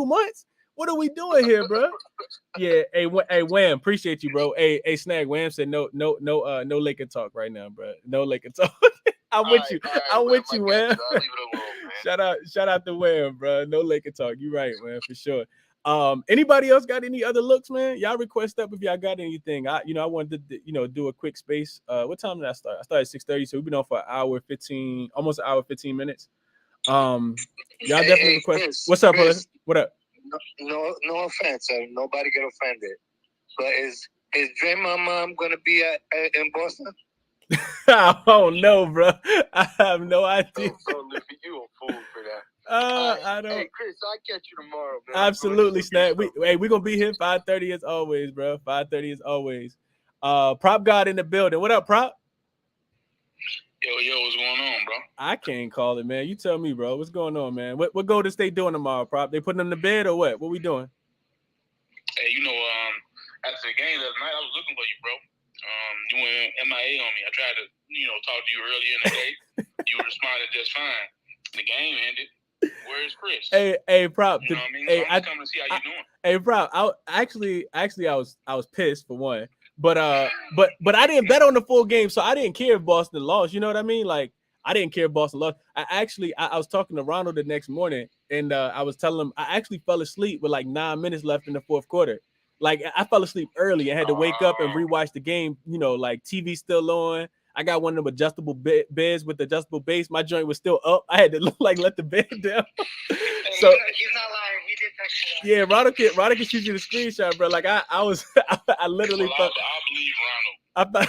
months. What are we doing here, bro? Yeah, hey, Wham, appreciate you, bro. Hey, Snag, Wham said no Laker talk right now, bro. No Laker talk. I'm with you, Wham. Shout out to Wham, bro. No Laker talk. You right, man, for sure. Anybody else got any other looks, man? Y'all request up if y'all got anything. I wanted to do a quick space. What time did I start? I started at 6:30, so we've been on for almost an hour 15 minutes. Y'all definitely request. Chris, what's up, brother? What up? No offense, nobody get offended. But is Draymond mom gonna be in Boston? I don't know, bro. I have no idea. You a fool for that. I don't. Hey, Chris, I'll catch you tomorrow, man. Absolutely, Snap. We're gonna be here 5:30 as always, bro. 5:30 as always. Prop God in the building. What up, Prop? Yo, what's going on, bro? I can't call it, man. You tell me, bro. What's going on, man? What Golden State doing tomorrow, Prop? They putting them to bed or what? What we doing? Hey, after the game last night, I was looking for you, bro. You went MIA on me. I tried to, talk to you earlier in the day. You responded just fine. The game ended. Where's Chris? Hey, Prop. You know what I mean? So I'm coming to see how you doing. Hey, Prop. I was pissed for one, but I didn't bet on the full game, so I didn't care if Boston lost. You know what I mean? Like, I didn't care if Boston lost. I was talking to Ronald the next morning, and I was telling him I actually fell asleep with like 9 minutes left in the fourth quarter. Like, I fell asleep early and had to wake up and rewatch the game. Like TV still on. I got one of them adjustable beds with adjustable base. My joint was still up. I had to let the bed down. So he's not lying. He did text me. Yeah, Ronald can shoot you the screenshot, bro. Like I literally I'll believe Ronald.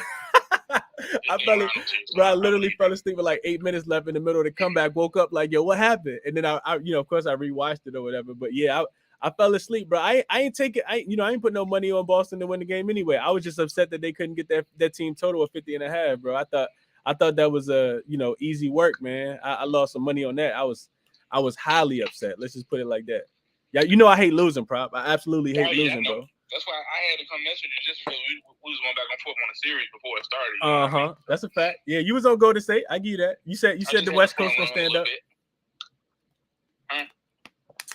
I literally fell asleep with like 8 minutes left in the middle of the comeback. Woke up like, yo, what happened? And then I of course I rewatched it or whatever. But yeah, I fell asleep, bro. I ain't put no money on Boston to win the game anyway. I was just upset that they couldn't get that team total of 50.5, bro. I I thought that was a easy work, man. I lost some money on that. I was highly upset. Let's just put it like that. Yeah, I hate losing, prop. I absolutely hate losing, bro. That's why I had to come mess with you just because we was going back and forth on the series before it started. You know what I mean? That's a fact. Yeah, you was on Golden State. I give you that. You said the West Coast gonna stand up. Huh?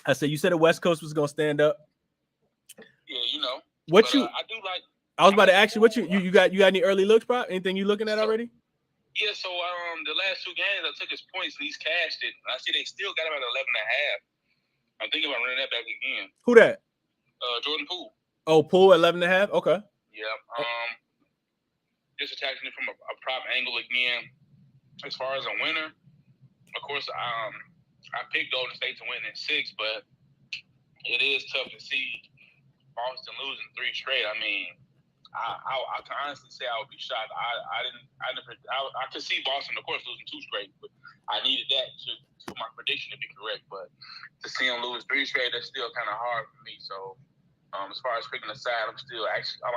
I said you said the West Coast was gonna stand up. Yeah, What but, you? I do like. I was about to ask you what you got any early looks, prop? Anything you looking at already? Yeah, so the last 2 games I took his points and he's cashed it. I see they still got him at 11.5. I'm thinking about running that back again. Who that? Jordan Poole. Oh, Poole 11.5. Okay. Yeah. Just attaching it from a prop angle again. As far as a winner, of course, I picked Golden State to win in 6, but it is tough to see Boston losing 3 straight. I mean, I can honestly say I would be shocked. I could see Boston, of course, losing 2 straight, but I needed that for my prediction to be correct. But to see them lose 3 straight, that's still kind of hard for me. So as far as picking a side, I'm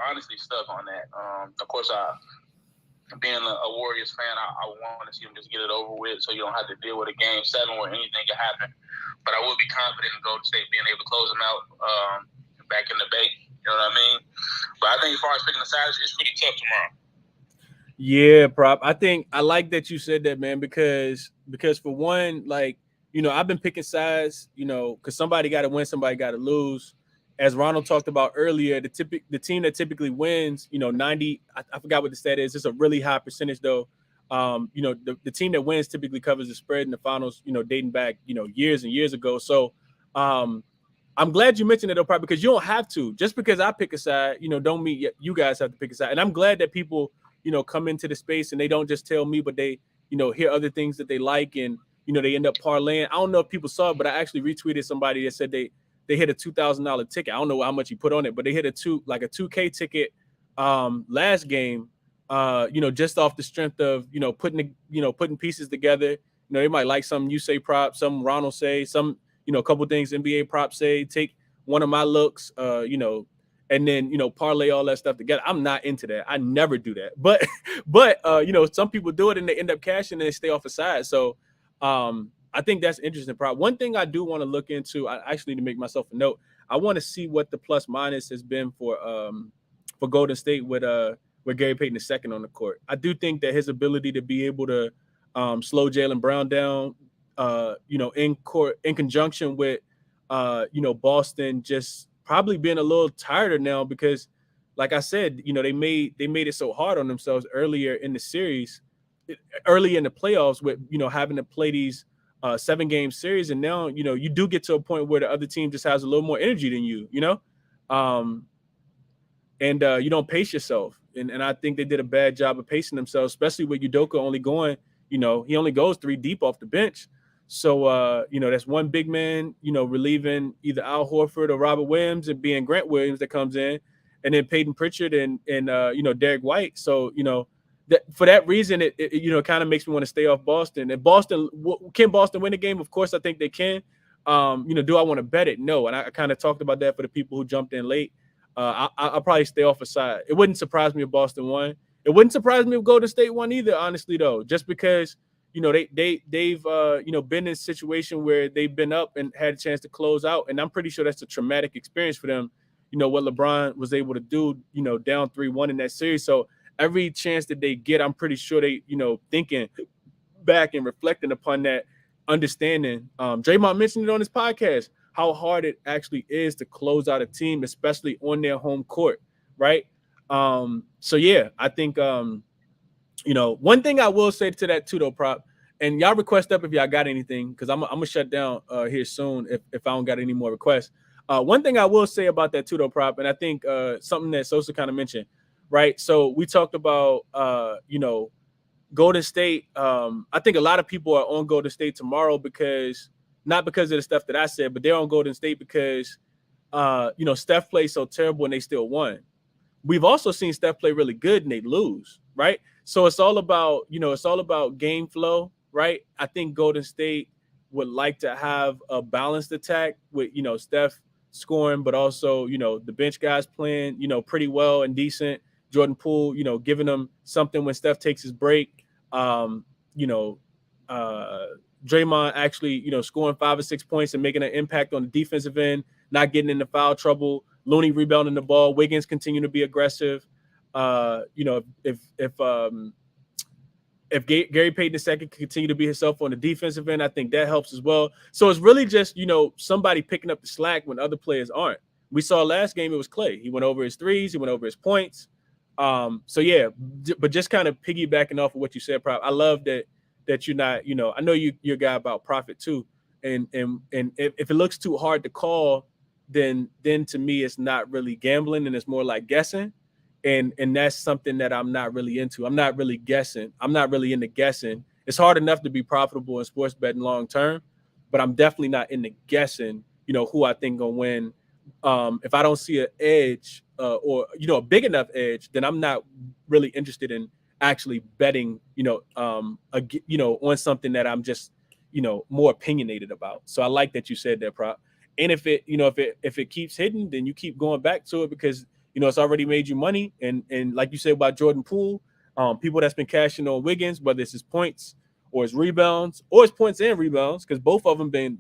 honestly stuck on that. Of course, being a Warriors fan, I want to see them just get it over with, so you don't have to deal with a game 7 where anything can happen. But I would be confident in Golden State being able to close them out back in the Bay. You know what I mean? But I think as far as picking the sides, it's pretty tough tomorrow. Yeah, prop. I think I like that you said that, man, because for one, like, I've been picking sides, because somebody got to win, somebody got to lose. As Ronald talked about earlier, the team that typically wins, 90, I forgot what the stat is. It's a really high percentage though. The team that wins typically covers the spread in the finals, dating back, years and years ago. So I'm glad you mentioned it though, probably because you don't have to. Just because I pick a side, don't mean you guys have to pick a side. And I'm glad that people, come into the space and they don't just tell me, but they, hear other things that they like and, they end up parlaying. I don't know if people saw it, but I actually retweeted somebody that said they hit a $2,000 ticket. I don't know how much he put on it, but they hit a 2K ticket last game, just off the strength of, putting pieces together. They might like something you say prop, some Ronald say, some, a couple things NBA props say, take one of my looks, and then, parlay all that stuff together. I'm not into that. I never do that. But some people do it and they end up cashing and they stay off the side. So I think that's interesting. Prop. One thing I do want to look into, I actually need to make myself a note. I want to see what the plus minus has been for Golden State with Gary Payton II on the court. I do think that his ability to be able to slow Jaylen Brown down, in court in conjunction with Boston just probably being a little tired now because, like I said, they made it so hard on themselves earlier in the series, early in the playoffs with having to play these 7-game series, and now you do get to a point where the other team just has a little more energy than you, and you don't pace yourself, and I think they did a bad job of pacing themselves, especially with Udoka only going, he only goes 3 deep off the bench. So, that's one big man, relieving either Al Horford or Robert Williams and being Grant Williams that comes in, and then Peyton Pritchard and Derek White. So, for that reason, it kind of makes me want to stay off Boston. And can Boston win the game? Of course, I think they can. Do I want to bet it? No. And I kind of talked about that for the people who jumped in late. I'll probably stay off a side. It wouldn't surprise me if Boston won. It wouldn't surprise me if Golden State won either, honestly, though, just because they've been in a situation where they've been up and had a chance to close out, and I'm pretty sure that's a traumatic experience for them. What LeBron was able to do, down 3-1 in that series. So every chance that they get, I'm pretty sure they, thinking back and reflecting upon that, understanding. Draymond mentioned it on his podcast, how hard it actually is to close out a team, especially on their home court, right? So yeah, I think one thing I will say to that too, though, prop, and y'all request up if y'all got anything, because I'm gonna shut down here soon if I don't got any more requests. One thing I will say about that too, though, prop, and I think something that Sosa kind of mentioned, right? So we talked about Golden State. I think a lot of people are on Golden State tomorrow not because of the stuff that I said, but they're on Golden State because Steph played so terrible and they still won. We've also seen Steph play really good and they lose, right? So it's all about game flow, right? I think Golden State would like to have a balanced attack with, Steph scoring, but also, the bench guys playing, pretty well and decent. Jordan Poole, giving them something when Steph takes his break. You know, Draymond actually, scoring 5 or 6 points and making an impact on the defensive end, not getting into foul trouble. Looney rebounding the ball. Wiggins continue to be aggressive. If Gary Payton II can continue to be himself on the defensive end, I think that helps as well. So it's really just, somebody picking up the slack when other players aren't. We saw last game, it was Clay. He went over his threes. He went over his points. So, yeah, but just kind of piggybacking off of what you said, Prop, I love that you're not, I know you're a guy about profit too. And if it looks too hard to call, then to me, it's not really gambling and it's more like guessing. And that's something that I'm not really into. I'm not really guessing. I'm not really into guessing. It's hard enough to be profitable in sports betting long term, but I'm definitely not into guessing, who I think gonna win. If I don't see an edge or a big enough edge, then I'm not really interested in actually betting, on something that I'm just, more opinionated about. So I like that you said that, Prop. And if it keeps hitting, then you keep going back to it because it's already made you money. And like you said about Jordan Poole, people that's been cashing on Wiggins, whether it's his points or his rebounds or his points and rebounds, because both of them been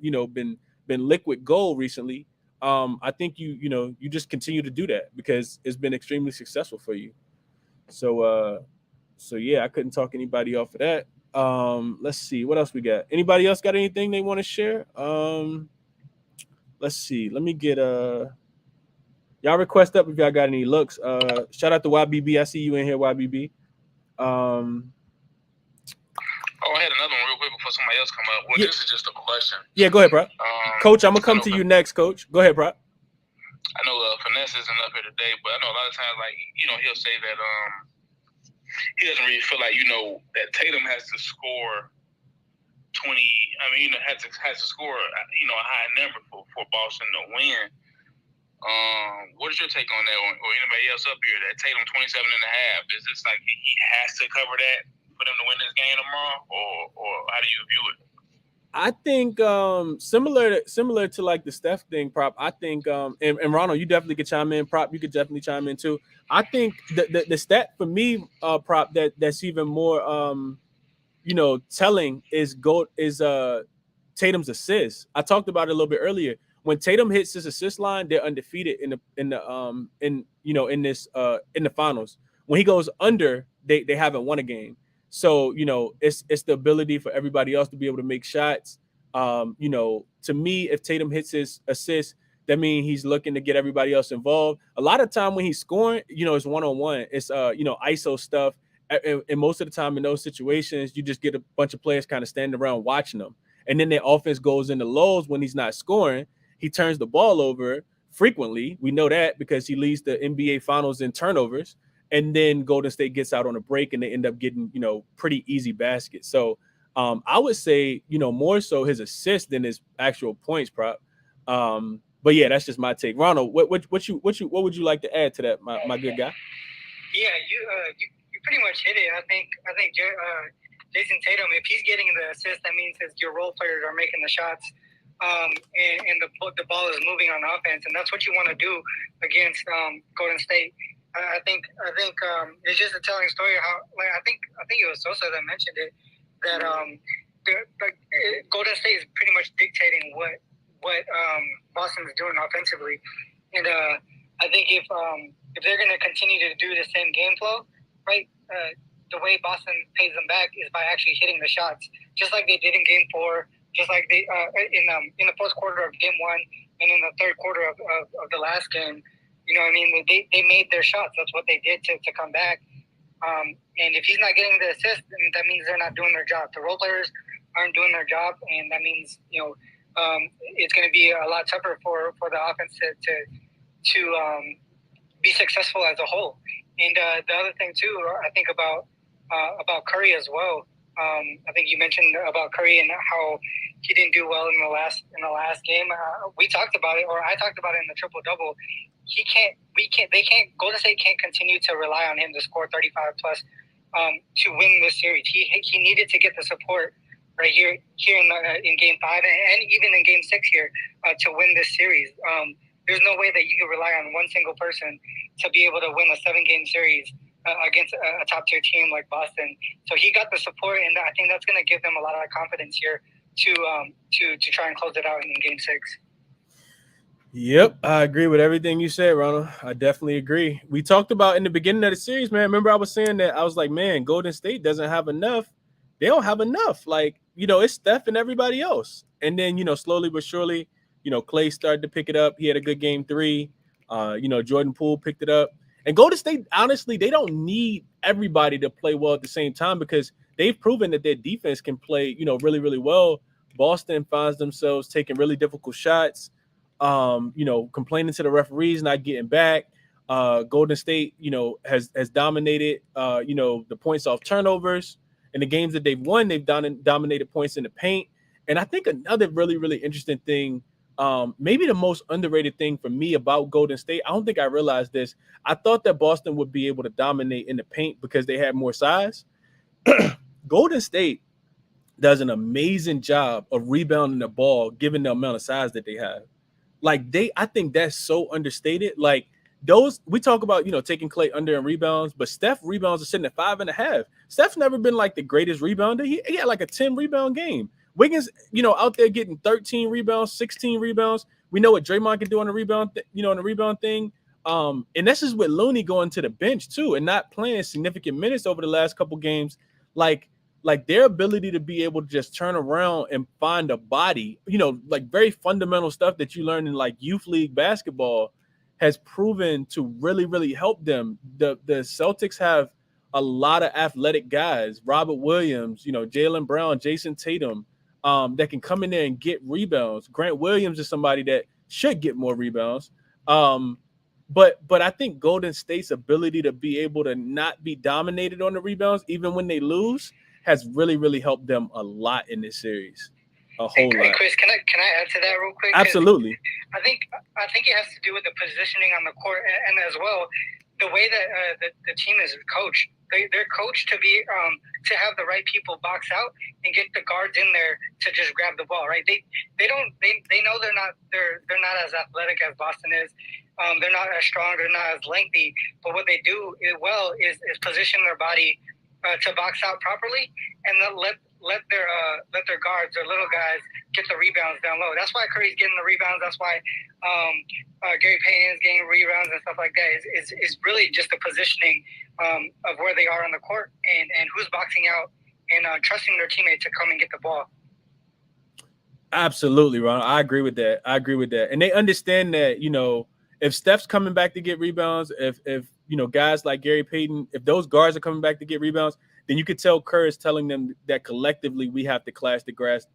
liquid gold recently. I think you just continue to do that because it's been extremely successful for you. So yeah, I couldn't talk anybody off of that. Let's see what else we got. Anybody else got anything they want to share? Let's see. Let me get y'all request up if y'all got any looks. Shout out to YBB. I see you in here, YBB. I had another one real quick before somebody else come up. Well, yeah. This is just a question. Yeah, go ahead, bro. Coach, I'm gonna come to you next, Coach. Go ahead, bro. I know Finesse isn't up here today, but I know a lot of times, like he'll say that he doesn't really feel like that Tatum has to score 20. I mean, has to score a high number for Boston to win. What is your take on that, or anybody else up here? That Tatum 27.5. Is this like he has to cover that for them to win this game tomorrow, or how do you view it? I think similar to like the Steph thing, Prop. I think and Ronald, you definitely could chime in. Prop, you could definitely chime in too. I think the stat for me, Prop, that's even more telling is Tatum's assists. I talked about it a little bit earlier. When Tatum hits his assist line, they're undefeated in the finals. When he goes under, they haven't won a game. So it's the ability for everybody else to be able to make shots. To me, if Tatum hits his assist, that means he's looking to get everybody else involved. A lot of time when he's scoring, it's one-on-one. It's ISO stuff. And most of the time in those situations, you just get a bunch of players kind of standing around watching them. And then their offense goes into lows when he's not scoring. He turns the ball over frequently. We know that because he leads the NBA Finals in turnovers. And then Golden State gets out on a break and they end up getting, pretty easy baskets. So I would say, more so his assist than his actual points, Prop. But yeah, that's just my take. Ronald, what would you like to add to that, my good guy? Yeah, you pretty much hit it. I think Jason Tatum, if he's getting the assist, that means your role players are making the shots. And the ball is moving on offense, and that's what you want to do against Golden State. I think it's just a telling story of how, like, I think it was Sosa that mentioned it, that Golden State is pretty much dictating what Boston is doing offensively, and I think if they're going to continue to do the same game flow, right, the way Boston pays them back is by actually hitting the shots, just like they did in Game 4. Just like they in the fourth quarter of Game 1 and in the third quarter of the last game, they made their shots. That's what they did to come back. And if he's not getting the assist, then that means they're not doing their job. The role players aren't doing their job, and that means it's going to be a lot tougher for the offense to be successful as a whole. And the other thing too, I think about Curry as well. I think you mentioned about Curry and how he didn't do well in the last game. We talked about it, or I talked about it in the triple double. Golden State can't continue to rely on him to score 35 plus to win this series. He needed to get the support right here in Game 5 and even in Game 6 here to win this series. There's no way that you can rely on one single person to be able to win a 7-game series against a top tier team like Boston. So he got the support, and I think that's going to give them a lot of confidence here to try and close it out in Game 6. Yep, I agree with everything you said, Ronald. I definitely agree. We talked about in the beginning of the series, man. Remember, I was saying that I was like, man, Golden State doesn't have enough. They don't have enough. Like, it's Steph and everybody else. And then, slowly but surely, Clay started to pick it up. He had a good game 3. Jordan Poole picked it up. And Golden State, honestly, they don't need everybody to play well at the same time because they've proven that their defense can play, really, really well. Boston finds themselves taking really difficult shots. Complaining to the referees, not getting back. Golden State, has dominated, the points off turnovers. In the games that they've won, they've dominated points in the paint. And I think another really, really interesting thing, maybe the most underrated thing for me about Golden State, I don't think I realized this. I thought that Boston would be able to dominate in the paint because they had more size. Golden State does an amazing job of rebounding the ball given the amount of size that they have. Like I think that's so understated. Like those, we talk about, taking Clay under in rebounds, but Steph rebounds are sitting at 5.5. Steph's never been like the greatest rebounder. He had like a 10 rebound game. Wiggins, out there getting 13 rebounds, 16 rebounds. We know what Draymond can do on the rebound, in the rebound thing. And this is with Looney going to the bench too and not playing significant minutes over the last couple games. Like their ability to be able to just turn around and find a body, like very fundamental stuff that you learn in like youth league basketball has proven to really, really help them. The Celtics have a lot of athletic guys, Robert Williams, Jaylen Brown, Jason Tatum, that can come in there and get rebounds. Grant Williams is somebody that should get more rebounds. But I think Golden State's ability to be able to not be dominated on the rebounds, even when they lose, has really, really helped them a lot in this series. A whole lot. Chris, can I add to that real quick? Absolutely. I think it has to do with the positioning on the court and as well the way that the team is coached. They're coached to be to have the right people box out and get the guards in there to just grab the ball. Right? They know they're not as athletic as Boston is. They're not as strong. They're not as lengthy. But what they do well is position their body to box out properly and then let their guards, their little guys, get the rebounds down low. That's why Curry's getting the rebounds. That's why Gary Payton's getting rebounds and stuff like that. It's really just the positioning of where they are on the court and who's boxing out and trusting their teammate to come and get the ball. Absolutely, Ron. I agree with that. And they understand that, if Steph's coming back to get rebounds, if guys like Gary Payton, if those guards are coming back to get rebounds, then you could tell Kerr is telling them that collectively we have to crash the glass,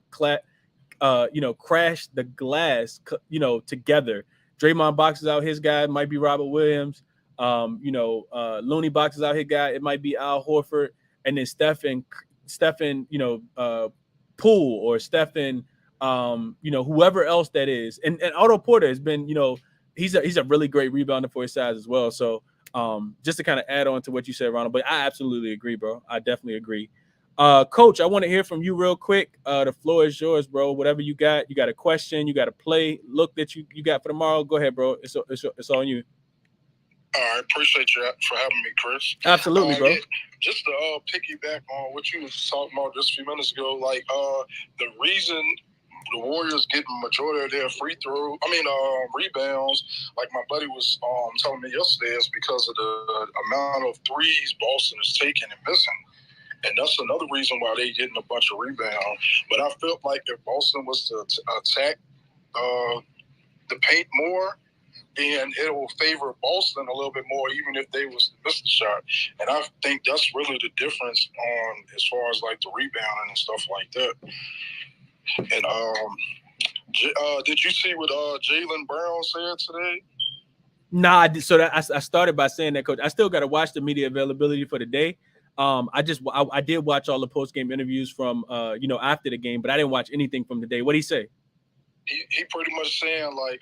together. Draymond boxes out his guy, it might be Robert Williams. Looney boxes out his guy, it might be Al Horford, and then Stephen, Poole or Stephen, whoever else that is, and Otto Porter has been, he's a really great rebounder for his size as well. So just to kind of add on to what you said, Ronald, but I absolutely agree, bro. I definitely agree. Coach, I want to hear from you real quick. The floor is yours, bro. Whatever you got a question, you got a play look that you got for tomorrow. Go ahead, bro. It's on you. I appreciate you for having me, Chris. Absolutely, bro. Just to piggyback on what you was talking about just a few minutes ago, like the reason the Warriors get the majority of their rebounds, like my buddy was telling me yesterday, is because of the amount of threes Boston is taking and missing. And that's another reason why they getting a bunch of rebounds. But I felt like if Boston was to attack the paint more, then it will favor Boston a little bit more, even if they was to miss the shot. And I think that's really the difference on as far as like the rebounding and stuff like that. And did you see what Jaylen Brown said today? Nah, so that I started by saying that, Coach. I still got to watch the media availability for the day. I did watch all the post game interviews from after the game, but I didn't watch anything from the day. What did he say? He pretty much saying like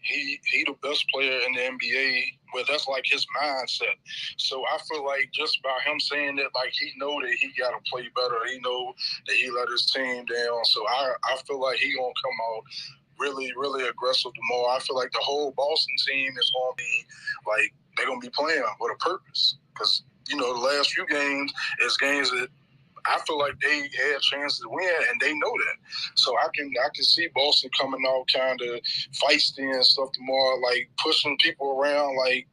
he the best player in the NBA, but that's like his mindset. So I feel like just by him saying that, like he know that he got to play better. He know that he let his team down. So I feel like he gonna come out really, really aggressive tomorrow. I feel like the whole Boston team is gonna be like they're gonna be playing with a purpose because the last few games is games that I feel like they had chances to win, and they know that. So I can see Boston coming out kind of feisty and stuff tomorrow, like pushing people around, like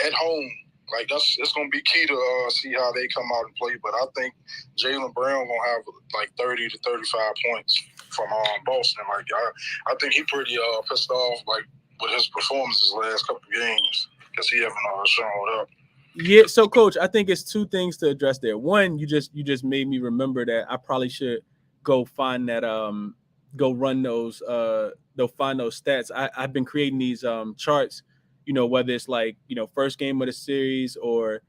at home. Like it's gonna be key to see how they come out and play. But I think Jaylen Brown gonna have like 30 to 35 points from Boston. Like I think he pretty pissed off like with his performances last couple of games because he haven't shown up. Yeah, so Coach, I think it's two things to address there. One, you just made me remember that I probably should go find that go run those find those stats. I've been creating these charts, whether it's like, first game of the series or,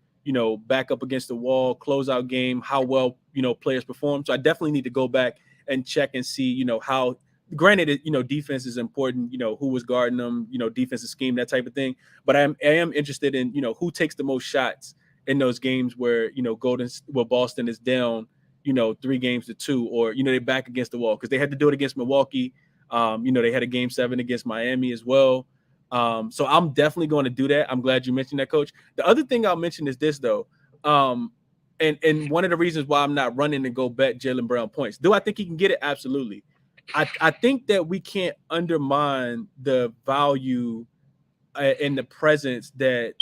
back up against the wall, closeout game, how well, players perform. So I definitely need to go back and check and see, how, granted, defense is important, who was guarding them, defensive scheme, that type of thing. But I am interested in, who takes the most shots in those games where, Boston is down, 3-2, or, they're back against the wall, because they had to do it against Milwaukee. They had a game 7 against Miami as well. So I'm definitely going to do that. I'm glad you mentioned that, Coach. The other thing I'll mention is this, though. And one of the reasons why I'm not running to go bet Jaylen Brown points. Do I think he can get it? Absolutely. I think that we can't undermine the value and the presence that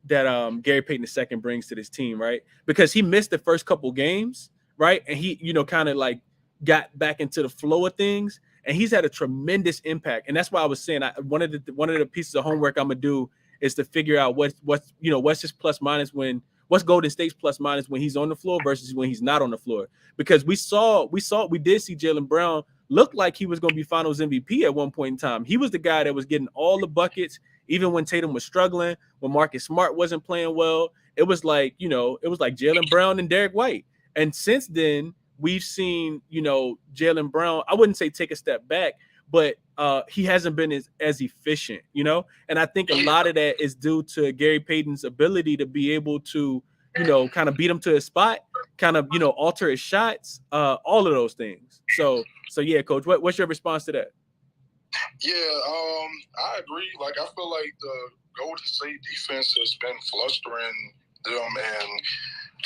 Gary Payton II brings to this team, right? Because he missed the first couple games, right? And he, kind of like got back into the flow of things, and he's had a tremendous impact. And that's why I was saying one of the pieces of homework I'm gonna do is to figure out what's his plus minus what's Golden State's plus minus when he's on the floor versus when he's not on the floor. Because we did see Jaylen Brown look like he was going to be Finals MVP at one point in time. He was the guy that was getting all the buckets, even when Tatum was struggling, when Marcus Smart wasn't playing well. It was like Jaylen Brown and Derek White. And since then, we've seen, Jaylen Brown, I wouldn't say take a step back, but he hasn't been as efficient, and I think a lot of that is due to Gary Payton's ability to be able to, kind of beat him to his spot, kind of, alter his shots, all of those things. So yeah, Coach, what's your response to that? Yeah, I agree. Like, I feel like the Golden State defense has been flustering them, and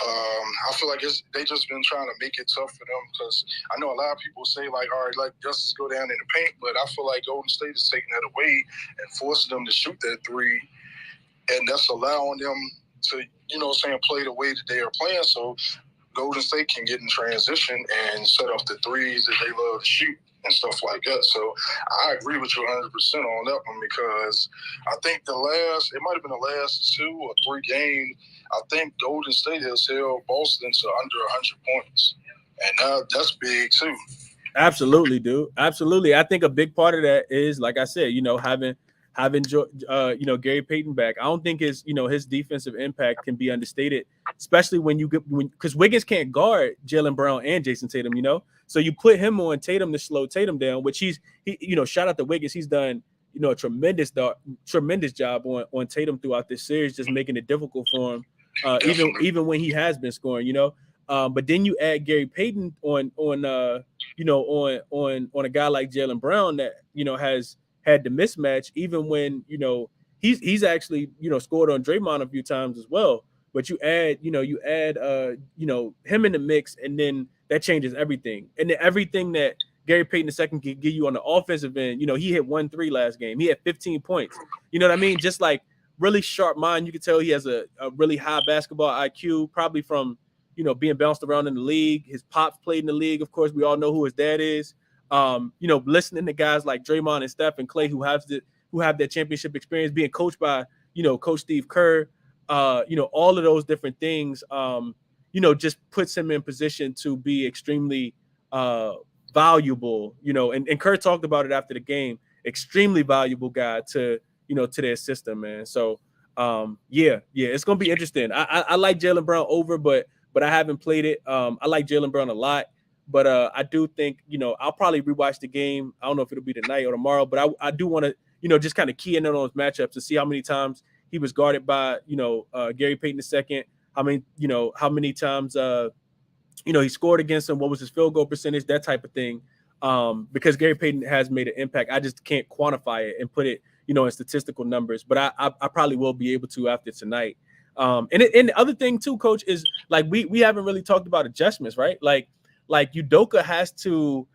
I feel like they just been trying to make it tough for them, because I know a lot of people say, like, all right, like, just go down in the paint, but I feel like Golden State is taking that away and forcing them to shoot that three, and that's allowing them to, play the way that they are playing, so Golden State can get in transition and set up the threes that they love to shoot and stuff like that. So I agree with you 100% on that one, because I think it might have been the last 2 or 3 games, I think Golden State has held Boston to under 100 points. And that's big too. Absolutely, dude. Absolutely. I think a big part of that is, like I said, having Gary Payton back. I don't think his defensive impact can be understated, especially because Wiggins can't guard Jaylen Brown and Jason Tatum, So you put him on Tatum to slow Tatum down, which he shout out to Wiggins. He's done, a tremendous job on Tatum throughout this series, just making it difficult for him, even when he has been scoring, But then you add Gary Payton on a guy like Jaylen Brown that, has had the mismatch, even when, he's actually, scored on Draymond a few times as well. But you add him in the mix, and then that changes everything. And then everything that Gary Payton II can give you on the offensive end, he hit 1-3 last game. He had 15 points. You know what I mean? Just like really sharp mind. You can tell he has a really high basketball IQ, probably from, being bounced around in the league. His pops played in the league. Of course, we all know who his dad is. Listening to guys like Draymond and Steph and Clay who have that championship experience, being coached by, Coach Steve Kerr, all of those different things, just puts him in position to be extremely valuable, and Kerr talked about it after the game, extremely valuable guy to their system, man. So it's going to be interesting. I like Jaylen Brown over, but I haven't played it. I like Jaylen Brown a lot. But I do think, I'll probably rewatch the game. I don't know if it'll be tonight or tomorrow, but I do want to, just kind of key in on those matchups to see how many times he was guarded by, Gary Payton II. How many times, he scored against him. What was his field goal percentage? That type of thing. Because Gary Payton has made an impact. I just can't quantify it and put it, in statistical numbers. But I probably will be able to after tonight. And the other thing too, coach, is like we haven't really talked about adjustments, right? Like Udoka has to,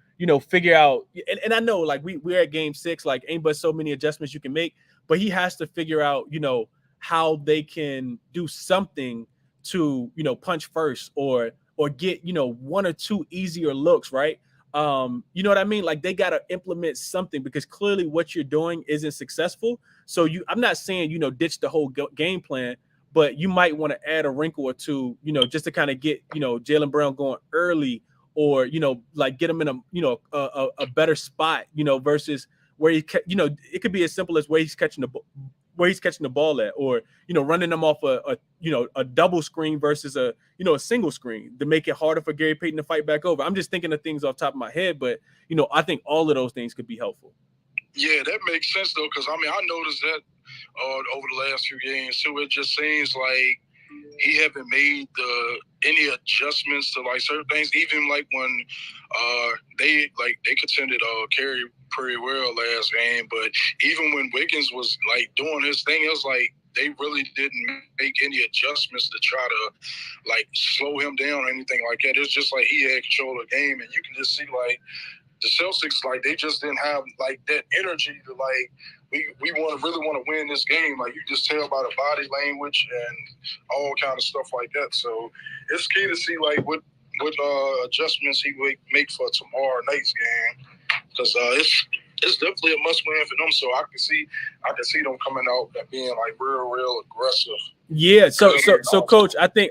figure out, and I know like we're at game 6, like ain't but so many adjustments you can make, but he has to figure out, how they can do something to, punch first or get, 1 or 2 easier looks, right? You know what I mean? Like they got to implement something because clearly what you're doing isn't successful. So I'm not saying, ditch the whole game plan, but you might want to add a wrinkle or two, just to kind of get, Jaylen Brown going early, or, like get him in a, a better spot, versus where it could be as simple as where he's catching the ball at, or, running them off a double screen versus a single screen to make it harder for Gary Payton to fight back over. I'm just thinking of things off the top of my head, but, I think all of those things could be helpful. Yeah, that makes sense though, because I noticed that over the last few games too. It just seems like he haven't made any adjustments to like certain things. Even like when they contended carry pretty well last game, but even when Wiggins was like doing his thing, it was like they really didn't make any adjustments to try to like slow him down or anything like that. It's just like he had control of the game, and you can just see like the Celtics, like they just didn't have like that energy to like we really want to win this game. Like you just tell by the body language and all kind of stuff like that. So it's key to see like what adjustments he would make for tomorrow night's game, because it's definitely a must win for them. So I can see them coming out and being like real aggressive. Yeah, so coach, I think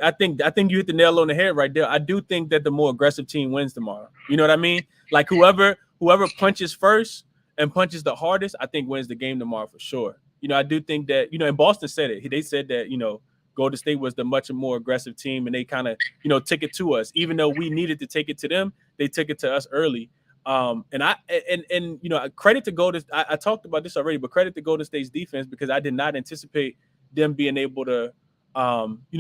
you hit the nail on the head right there. I do think that the more aggressive team wins tomorrow. You know what I mean? Like whoever punches first and punches the hardest, I think wins the game tomorrow for sure. I do think that, and Boston said it. They said that, Golden State was the much more aggressive team, and they kind of, took it to us. Even though we needed to take it to them, they took it to us early. And credit to Golden. I talked about this already, but credit to Golden State's defense, because I did not anticipate them being able to,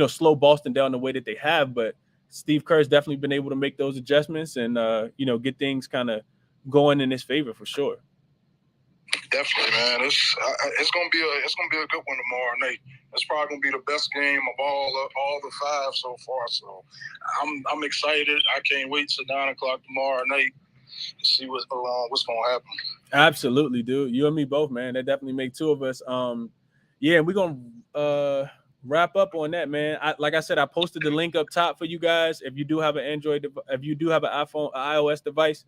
slow Boston down the way that they have. But Steve Kerr's definitely been able to make those adjustments and, get things kind of going in his favor for sure. Definitely, man. It's gonna be a good one tomorrow night. It's probably gonna be the best game of all the 5 so far. So I'm excited. I can't wait till 9:00 tomorrow night to see what's gonna happen. Absolutely, dude. You and me both, man. That definitely make 2 of us. Yeah, we're gonna wrap up on that, man. Like I said, I posted the link up top for you guys. If you do have an Android, if you do have an iOS device,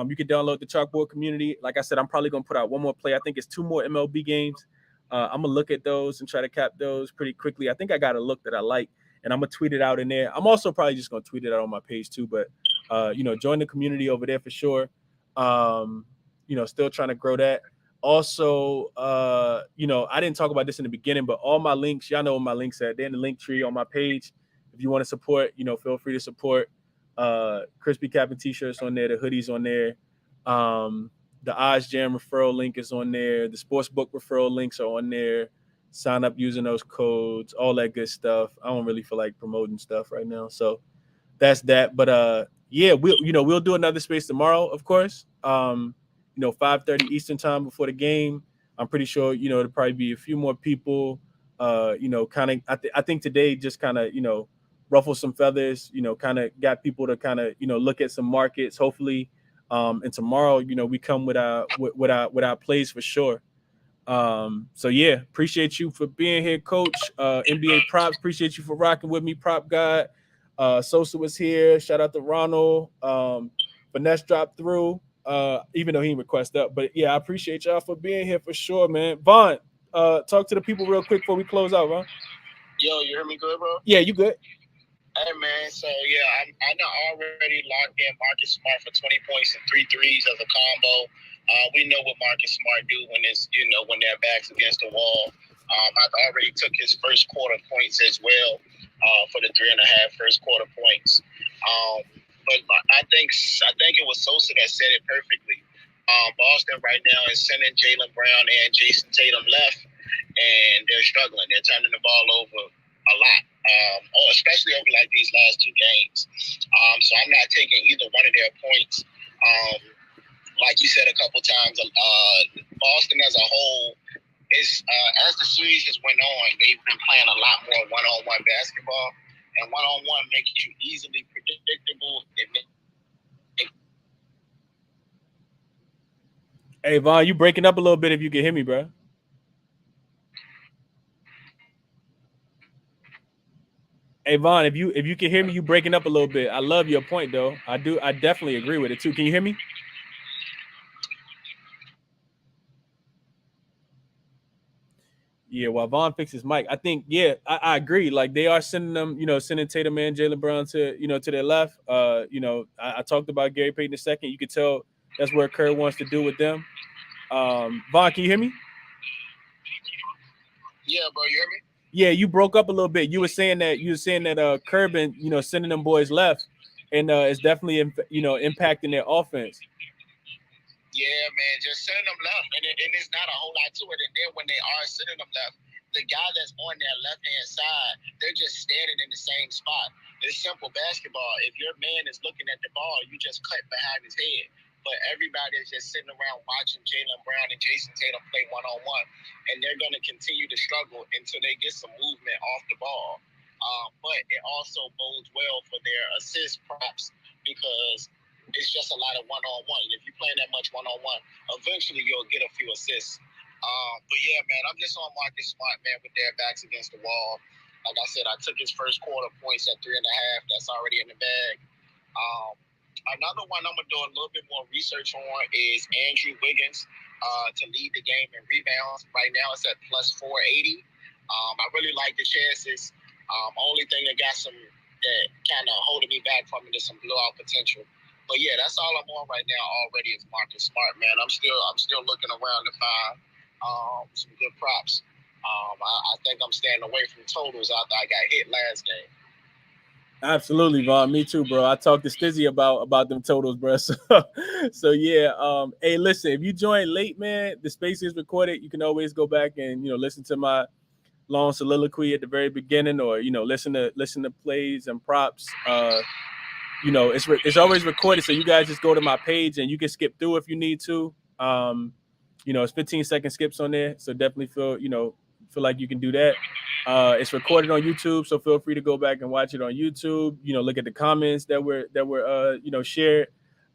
you can download the Chalkboard community. Like I said, I'm probably gonna put out one more play. I think it's 2 more MLB games. I'm gonna look at those and try to cap those pretty quickly. I think I got a look that I like, and I'm gonna tweet it out in there. I'm also probably just gonna tweet it out on my page too. But join the community over there for sure. Still trying to grow that. Also, I didn't talk about this in the beginning, but all my links, y'all know where my links at. They're in the link tree on my page. If you want to support, feel free to support. ChrisBeCappinn t-shirts on there, the hoodies on there. The Odds Jam referral link is on there. The Sportsbook referral links are on there. Sign up using those codes, all that good stuff. I don't really feel like promoting stuff right now, so that's that. But yeah, we'll do another space tomorrow, of course. 5:30 Eastern time before the game. I'm pretty sure, it'll probably be a few more people. Kind of, I think today just kind of, ruffle some feathers, kind of got people to kind of, look at some markets, hopefully. And tomorrow, we come with our plays for sure. So yeah, appreciate you for being here, Coach. NBA props, appreciate you for rocking with me, Prop God. Sosa was here. Shout out to Ronald. Finesse dropped through. Even though he didn't request up. But yeah, I appreciate y'all for being here for sure, man. Vaughn, talk to the people real quick before we close out, Vaughn. Yo, you hear me good, bro? Yeah, you good. Hey, man, so yeah, I done already locked in Marcus Smart for 20 points and 3 threes as a combo. We know what Marcus Smart do when when their back's against the wall. I already took his first quarter points as well for the 3.5 first quarter points. But I think it was Sosa that said it perfectly. Boston right now is sending Jaylen Brown and Jason Tatum left, and they're struggling. They're turning the ball over a lot, especially over like these last 2 games. So I'm not taking either one of their points. Like you said a couple times, Boston as a whole it's as the series has went on, they've been playing a lot more one-on-one basketball, and one-on-one makes you easily predictable. Hey Vaughn, you breaking up a little bit if you can hear me, bro. Hey Vaughn, if you can hear me, you breaking up a little bit. I love your point though. I definitely agree with it too. Can you hear me? Yeah, while Vaughn fixes Mike, I think I agree. Like they are sending them, sending Tatum and Jaylen Brown to to their left. I talked about Gary Payton a second. You could tell that's where Kerr wants to do with them. Vaughn, can you hear me? Yeah, bro, you hear me? Yeah, you broke up a little bit. You were saying that Kerr been sending them boys left, and it's definitely impacting their offense. Yeah, man, just sending them left, and it's not a whole lot to it. And then when they are sending them left, the guy that's on their left-hand side, they're just standing in the same spot. It's simple basketball. If your man is looking at the ball, you just cut behind his head. But everybody is just sitting around watching Jaylen Brown and Jason Tatum play one-on-one, and they're going to continue to struggle until they get some movement off the ball. But it also bodes well for their assist props because it's just a lot of one-on-one. If you're playing that much one-on-one, eventually you'll get a few assists. But yeah, man, I'm just on Marcus Smart, man, with their backs against the wall. Like I said, I took his first quarter points at 3.5. That's already in the bag. Another one I'm going to do a little bit more research on is Andrew Wiggins to lead the game in rebounds. Right now it's at plus 480. I really like the chances. Only thing that got some that kind of holding me back from it is some blowout potential. But yeah, that's all I'm on right now already is Marcus Smart, man. I'm still looking around to find some good props. I think I'm staying away from totals after I got hit last game. Absolutely, Vaughn. Me too, bro. I talked to Stizzy about them totals, bro. So yeah. Hey, listen, if you join late, man, the space is recorded. You can always go back and listen to my long soliloquy at the very beginning, or listen to plays and props. It's always recorded, so you guys just go to my page and you can skip through if you need to. It's 15-second skips on there, so definitely feel like you can do that. It's recorded on YouTube, so feel free to go back and watch it on YouTube. Look at the comments that were shared.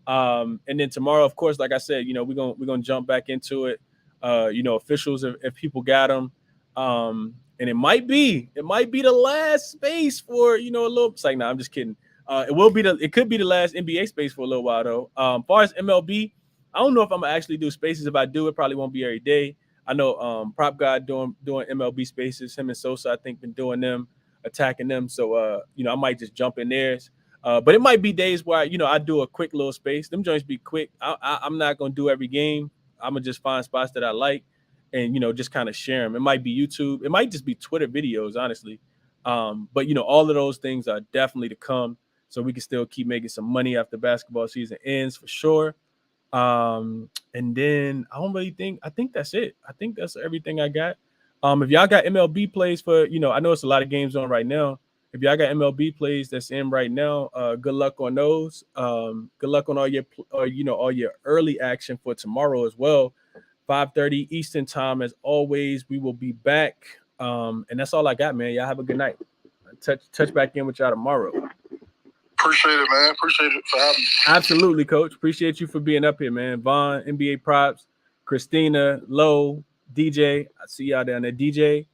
And then tomorrow, of course, like I said, we're gonna jump back into it. Officials if people got them. And it might be the last space for a little. It's like, nah, I'm just kidding. It could be the last NBA space for a little while though. Far as MLB, I don't know if I'm gonna actually do spaces. If I do, it probably won't be every day. I know Prop God doing MLB spaces. Him and Sosa, I think, been doing them, attacking them. So I might just jump in theirs. But it might be days where I do a quick little space. Them joints be quick. I'm not gonna do every game. I'm gonna just find spots that I like and just kind of share them. It might be YouTube. It might just be Twitter videos, honestly. But all of those things are definitely to come, so we can still keep making some money after basketball season ends for sure. And then I think that's it. I think that's everything I got. If y'all got MLB plays for, I know it's a lot of games on right now. If y'all got MLB plays that's in right now, good luck on those. Good luck on all your early action for tomorrow as well. 5:30 Eastern time as always. We will be back. And that's all I got, man. Y'all have a good night. Touch back in with y'all tomorrow. Appreciate it, man. Appreciate it for having me. Absolutely, Coach. Appreciate you for being up here, man. Vaughn, NBA Props, Christina, Lowe, DJ. I see y'all down there. DJ,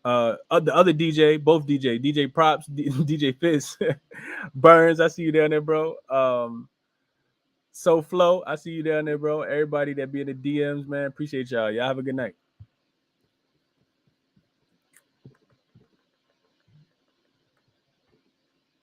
the other DJ, both DJ Props, DJ Fizz, Burns. I see you down there, bro. So Flo, I see you down there, bro. Everybody that be in the DMs, man. Appreciate y'all. Y'all have a good night.